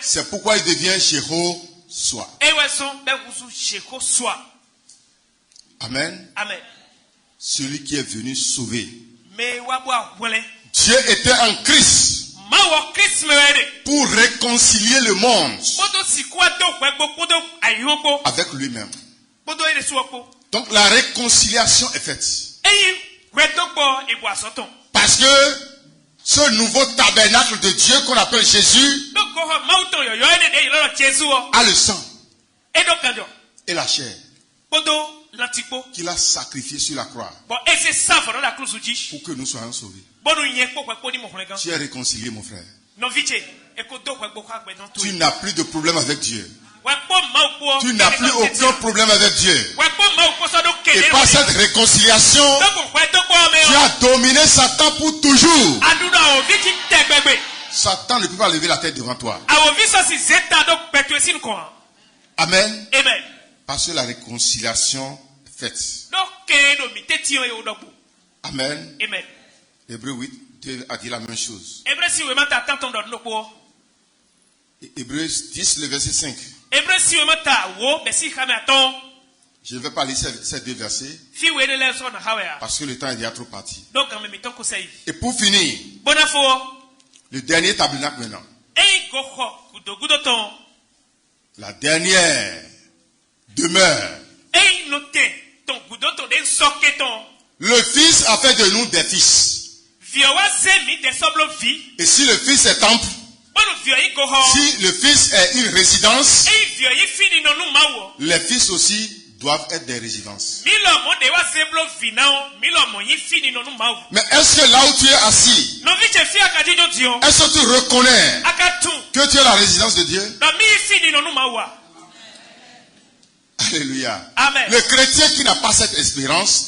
Speaker 1: C'est pourquoi il devient Jéhovah. Amen.
Speaker 2: Amen.
Speaker 1: Celui qui est venu sauver. Dieu était en Christ pour réconcilier le monde avec lui-même. Donc la réconciliation est faite. Parce que ce nouveau tabernacle de Dieu qu'on appelle Jésus a le sang et la chair qu'il a sacrifié sur la croix pour que nous soyons sauvés. Tu es réconcilié, mon frère. Tu n'as plus de problème avec Dieu. Tu n'as plus aucun problème avec Dieu. Et par cette réconciliation, tu as dominé Satan pour toujours. Satan ne peut pas lever la tête devant toi. Amen. Parce que la réconciliation est faite. Amen. Hébreux 8 a dit la même chose. Hébreux 10, le verset 5. Je ne vais pas lire ces deux versets parce que le temps est déjà trop parti. Et pour finir, le dernier tabernacle maintenant. La dernière demeure. Le Fils a fait de nous des fils. Et si le Fils est temple, si le Fils est une résidence, les fils aussi doivent être des résidences. Mais est-ce que là où tu es assis, est-ce que tu reconnais que tu es la résidence de Dieu? Alléluia.
Speaker 2: Amen.
Speaker 1: Le chrétien qui n'a pas cette expérience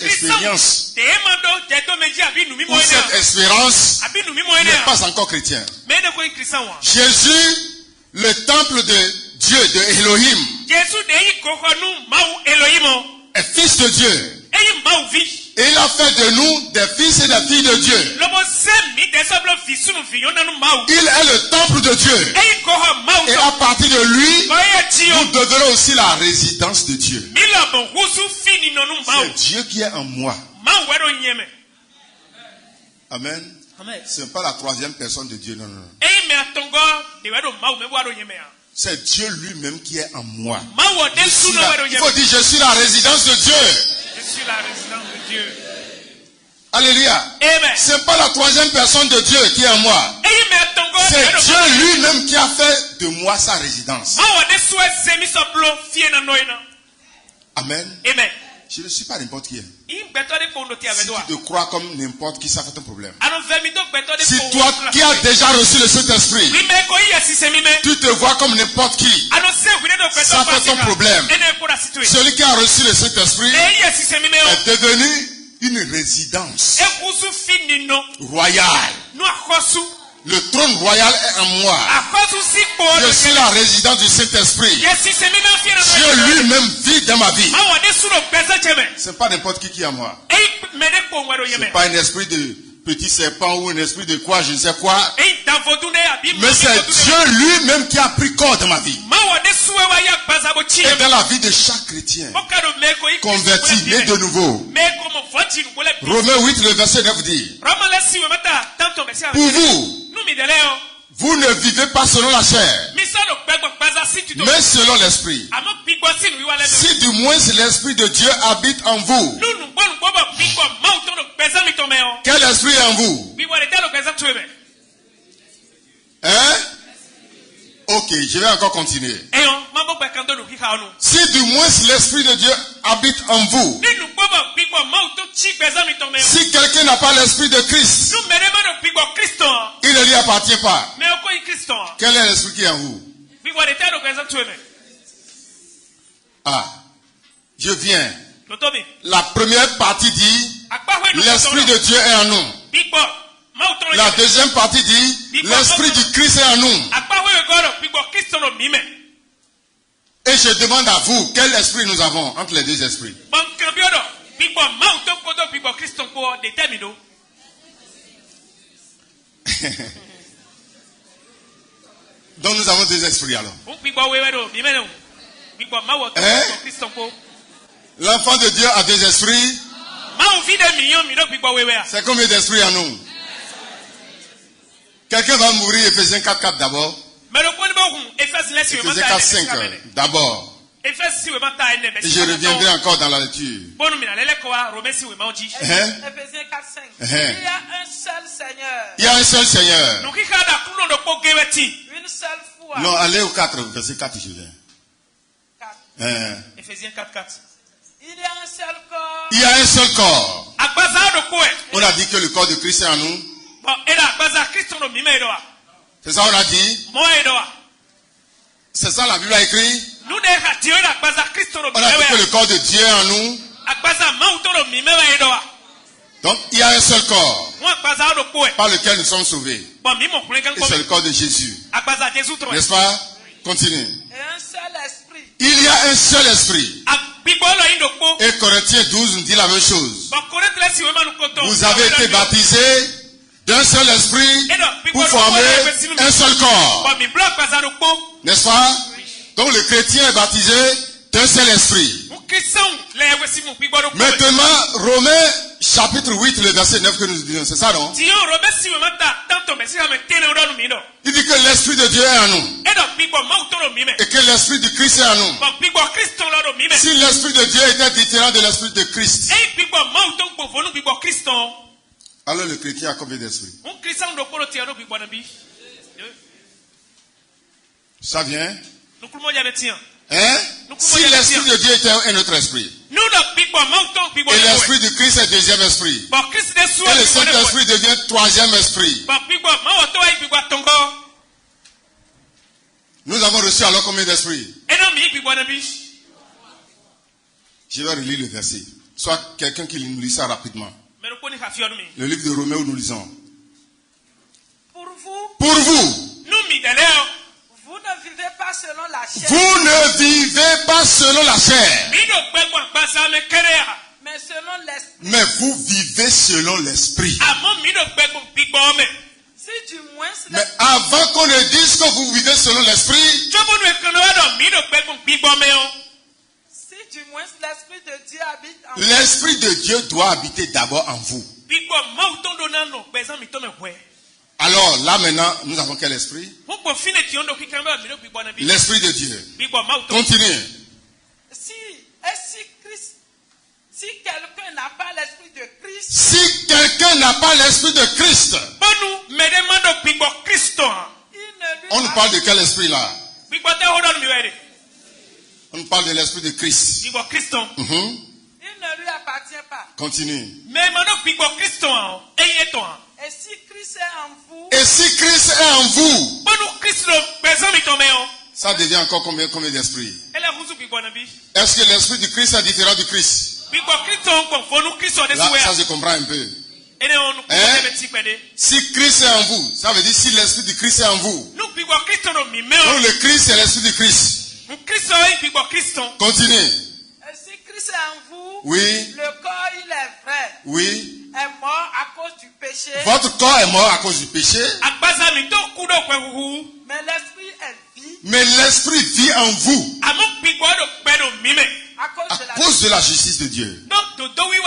Speaker 1: ou cette espérance n'est pas encore chrétien. Jésus, le temple de Dieu, de Elohim, est fils de Dieu. Et il a fait de nous des fils et des filles de Dieu. Il est le temple de Dieu. Et à partir de lui, nous devenons aussi la résidence de Dieu. C'est Dieu qui est en moi. Amen. Ce n'est pas la troisième personne de Dieu, non, non. C'est Dieu lui-même qui est en moi. Il faut dire, je suis la résidence de Dieu.
Speaker 3: Je suis la résidence de Dieu.
Speaker 1: Alléluia. Ce n'est pas la troisième personne de Dieu qui est en moi. C'est Dieu lui-même qui a fait de moi sa résidence. Amen. Je ne suis pas n'importe qui. Si tu te crois comme n'importe qui, ça fait un problème. Si toi qui as déjà reçu le Saint-Esprit, tu te vois comme n'importe qui, ça fait un problème. Celui qui a reçu le Saint-Esprit est devenu une résidence royale. Le trône royal est en moi. Je suis la résidence du Saint-Esprit. Dieu lui-même vit dans ma vie. Ce n'est pas n'importe qui est en moi. Ce n'est pas un esprit de petit serpent ou un esprit de quoi, je ne sais quoi. Mais c'est Dieu lui-même qui a pris corps dans ma vie. Et dans la vie de chaque chrétien converti, né de nouveau. Romains 8, le verset 9 dit: pour vous ne vivez pas selon la chair, mais selon l'esprit. Si du moins l'esprit de Dieu habite en vous. Quel esprit est en vous? Hein? Ok, je vais encore continuer. Si du moins l'esprit de Dieu habite en vous. Si quelqu'un n'a pas l'esprit de Christ, il ne lui appartient pas. Quel est l'esprit qui est en vous? Ah, je viens. La première partie dit l'esprit de Dieu est en nous. La deuxième partie dit l'esprit du Christ est en nous. Et je demande à vous, quel esprit nous avons entre les deux esprits? Donc nous avons deux esprits alors. Hein? L'enfant de Dieu a deux esprits. C'est combien d'esprits en nous? Quelqu'un va mourir, Ephésiens 4:4 d'abord. Ephésiens 4:5 d'abord. Et je reviendrai encore dans la lecture.
Speaker 2: Ephésiens 4:5. Il y a un seul Seigneur.
Speaker 1: Il y a un seul Seigneur.
Speaker 2: Une seule foi.
Speaker 1: Non, allez au 4, verset 4, je viens.
Speaker 2: 4.
Speaker 3: Ephésiens 4:4.
Speaker 2: Il y a un seul corps.
Speaker 1: Il y a un seul corps. On a dit que le corps de Christ est en nous. C'est ça on a dit. C'est ça la Bible a écrit. On a dit que le corps de Dieu est en nous. Donc il y a un seul corps par lequel nous sommes sauvés. Et c'est le corps de Jésus. N'est-ce pas? Continue.
Speaker 2: Et un seul esprit.
Speaker 1: Il y a un seul esprit. Et Corinthiens 12 nous dit la même chose. Vous avez été baptisés d'un seul esprit pour former un seul corps. N'est-ce pas? Donc le chrétien est baptisé d'un seul esprit. Maintenant, Romains chapitre 8, le verset 9 que nous disons, c'est ça non? Il dit que l'esprit de Dieu est en nous. Et que l'esprit du Christ est en nous. Si l'esprit de Dieu était différent de l'esprit de Christ, alors le chrétien a combien d'esprit? Ça vient? Hein? Si l'esprit de Dieu était un autre esprit, et l'esprit du Christ est le deuxième esprit, et le Saint-Esprit devient troisième esprit, nous avons reçu alors combien d'esprits? Je vais relire le verset. Soit quelqu'un qui nous lit ça rapidement. Le livre de Romains où nous lisons.
Speaker 2: Pour
Speaker 1: vous,
Speaker 2: vous ne vivez pas selon la chair.
Speaker 1: Vous ne vivez pas selon la chair.
Speaker 2: Mais selon l'esprit.
Speaker 1: Mais vous vivez selon l'esprit. Mais avant qu'on ne dise que vous vivez selon l'esprit,
Speaker 2: si du moins l'esprit de Dieu habite en vous,
Speaker 1: l'esprit de Dieu doit habiter d'abord en vous. Alors là maintenant, nous avons quel esprit? L'esprit de Dieu. Continuez.
Speaker 2: Si quelqu'un n'a pas l'esprit de Christ,
Speaker 1: si quelqu'un n'a pas l'esprit de Christ, on nous parle de quel esprit là? On nous parle de l'esprit de Christ.
Speaker 2: Il ne lui appartient pas.
Speaker 1: Continue.
Speaker 2: Et si Christ est en vous,
Speaker 1: et si Christ est en vous, ça devient encore combien d'esprits? Est-ce que l'esprit du Christ est différent du Christ? Là, ça se comprend un peu. Hein? Si Christ est en vous, ça veut dire si l'esprit du Christ est en vous. Donc le Christ c'est l'esprit du Christ. Continuez.
Speaker 2: Et si Christ est en vous,
Speaker 1: oui.
Speaker 2: Le corps il est vrai.
Speaker 1: Oui.
Speaker 2: Est mort à cause du péché.
Speaker 1: Votre corps est mort à cause du péché.
Speaker 2: Mais l'esprit est vie.
Speaker 1: Mais l'esprit vit en vous.
Speaker 2: À
Speaker 1: cause de la justice de Dieu.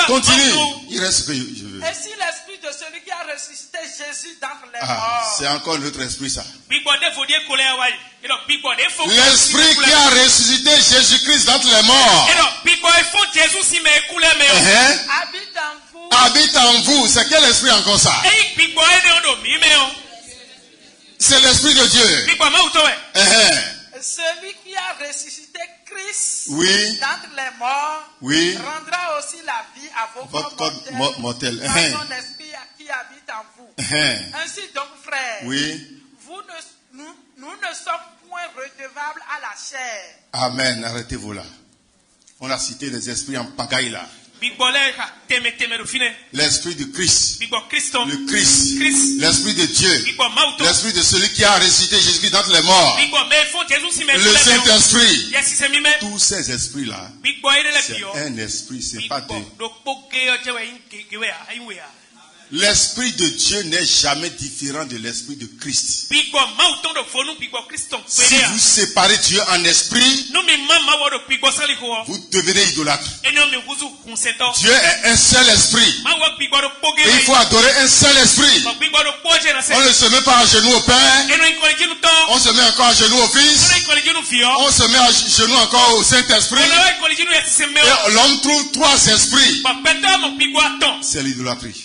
Speaker 1: Continue. Il reste ce que je veux.
Speaker 2: Et si l'esprit de celui qui a ressuscité Jésus d'entre les morts.
Speaker 1: C'est encore notre esprit ça. L'esprit qui a ressuscité Jésus-Christ d'entre les morts.
Speaker 2: Habite en vous.
Speaker 1: Habite en vous. C'est quel esprit encore ça? C'est l'esprit de Dieu.
Speaker 2: Celui qui a ressuscité Christ
Speaker 1: d'entre
Speaker 2: les morts rendra aussi la vie à vos corps
Speaker 1: mortels
Speaker 2: par son esprit qui habite en vous. Ainsi donc, frères, nous ne sommes point redevables à la chair.
Speaker 1: Amen. Arrêtez-vous là. On a cité des esprits en pagaille là. L'esprit de Christ, le Christ, l'esprit de Dieu, l'esprit de celui qui a ressuscité Jésus d'entre les morts, le Saint-Esprit. Tous ces esprits-là, c'est un esprit, c'est pas deux. L'esprit de Dieu n'est jamais différent de l'esprit de Christ. Si vous séparez Dieu en esprit, vous devenez idolâtre. Dieu est un seul esprit. Et il faut adorer un seul esprit. On ne se met pas à genoux au Père. On se met encore à genoux au Fils. On se met à genoux encore au Saint-Esprit. Et l'homme trouve trois esprits. C'est l'idolâtrie.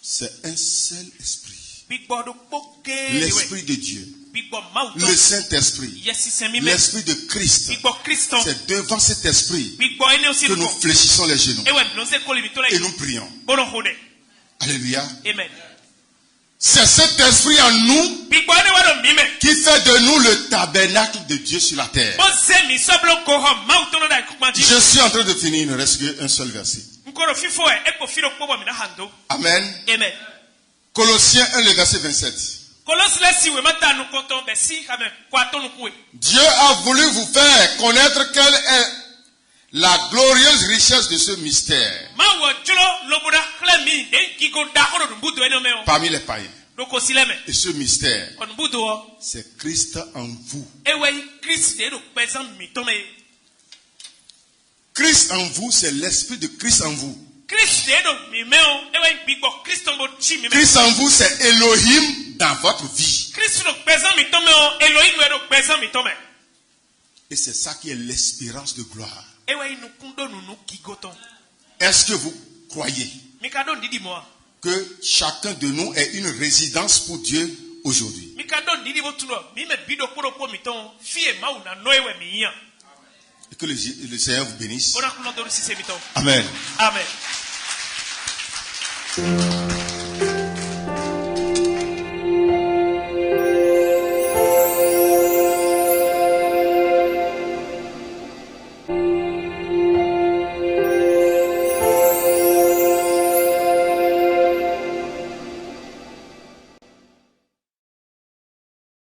Speaker 1: C'est un seul esprit. L'esprit de Dieu. Le Saint-Esprit. L'esprit de Christ. C'est devant cet esprit que nous fléchissons les genoux. Et nous prions. Alléluia.
Speaker 2: Amen.
Speaker 1: C'est cet esprit en nous qui fait de nous le tabernacle de Dieu sur la terre. Je suis en train de finir, il ne reste qu'un seul verset. Amen.
Speaker 2: Amen.
Speaker 1: Colossiens 1, le verset 27. Dieu a voulu vous faire connaître quelle est la glorieuse richesse de ce mystère parmi les païens. Et ce mystère, c'est Christ en vous. Christ en vous, c'est l'esprit de Christ en vous. Christ en vous, c'est Elohim dans votre vie. Et c'est ça qui est l'espérance de gloire. Est-ce que vous croyez que chacun de nous ait une résidence pour Dieu aujourd'hui? Et que le Seigneur vous bénisse. Amen.
Speaker 2: Amen.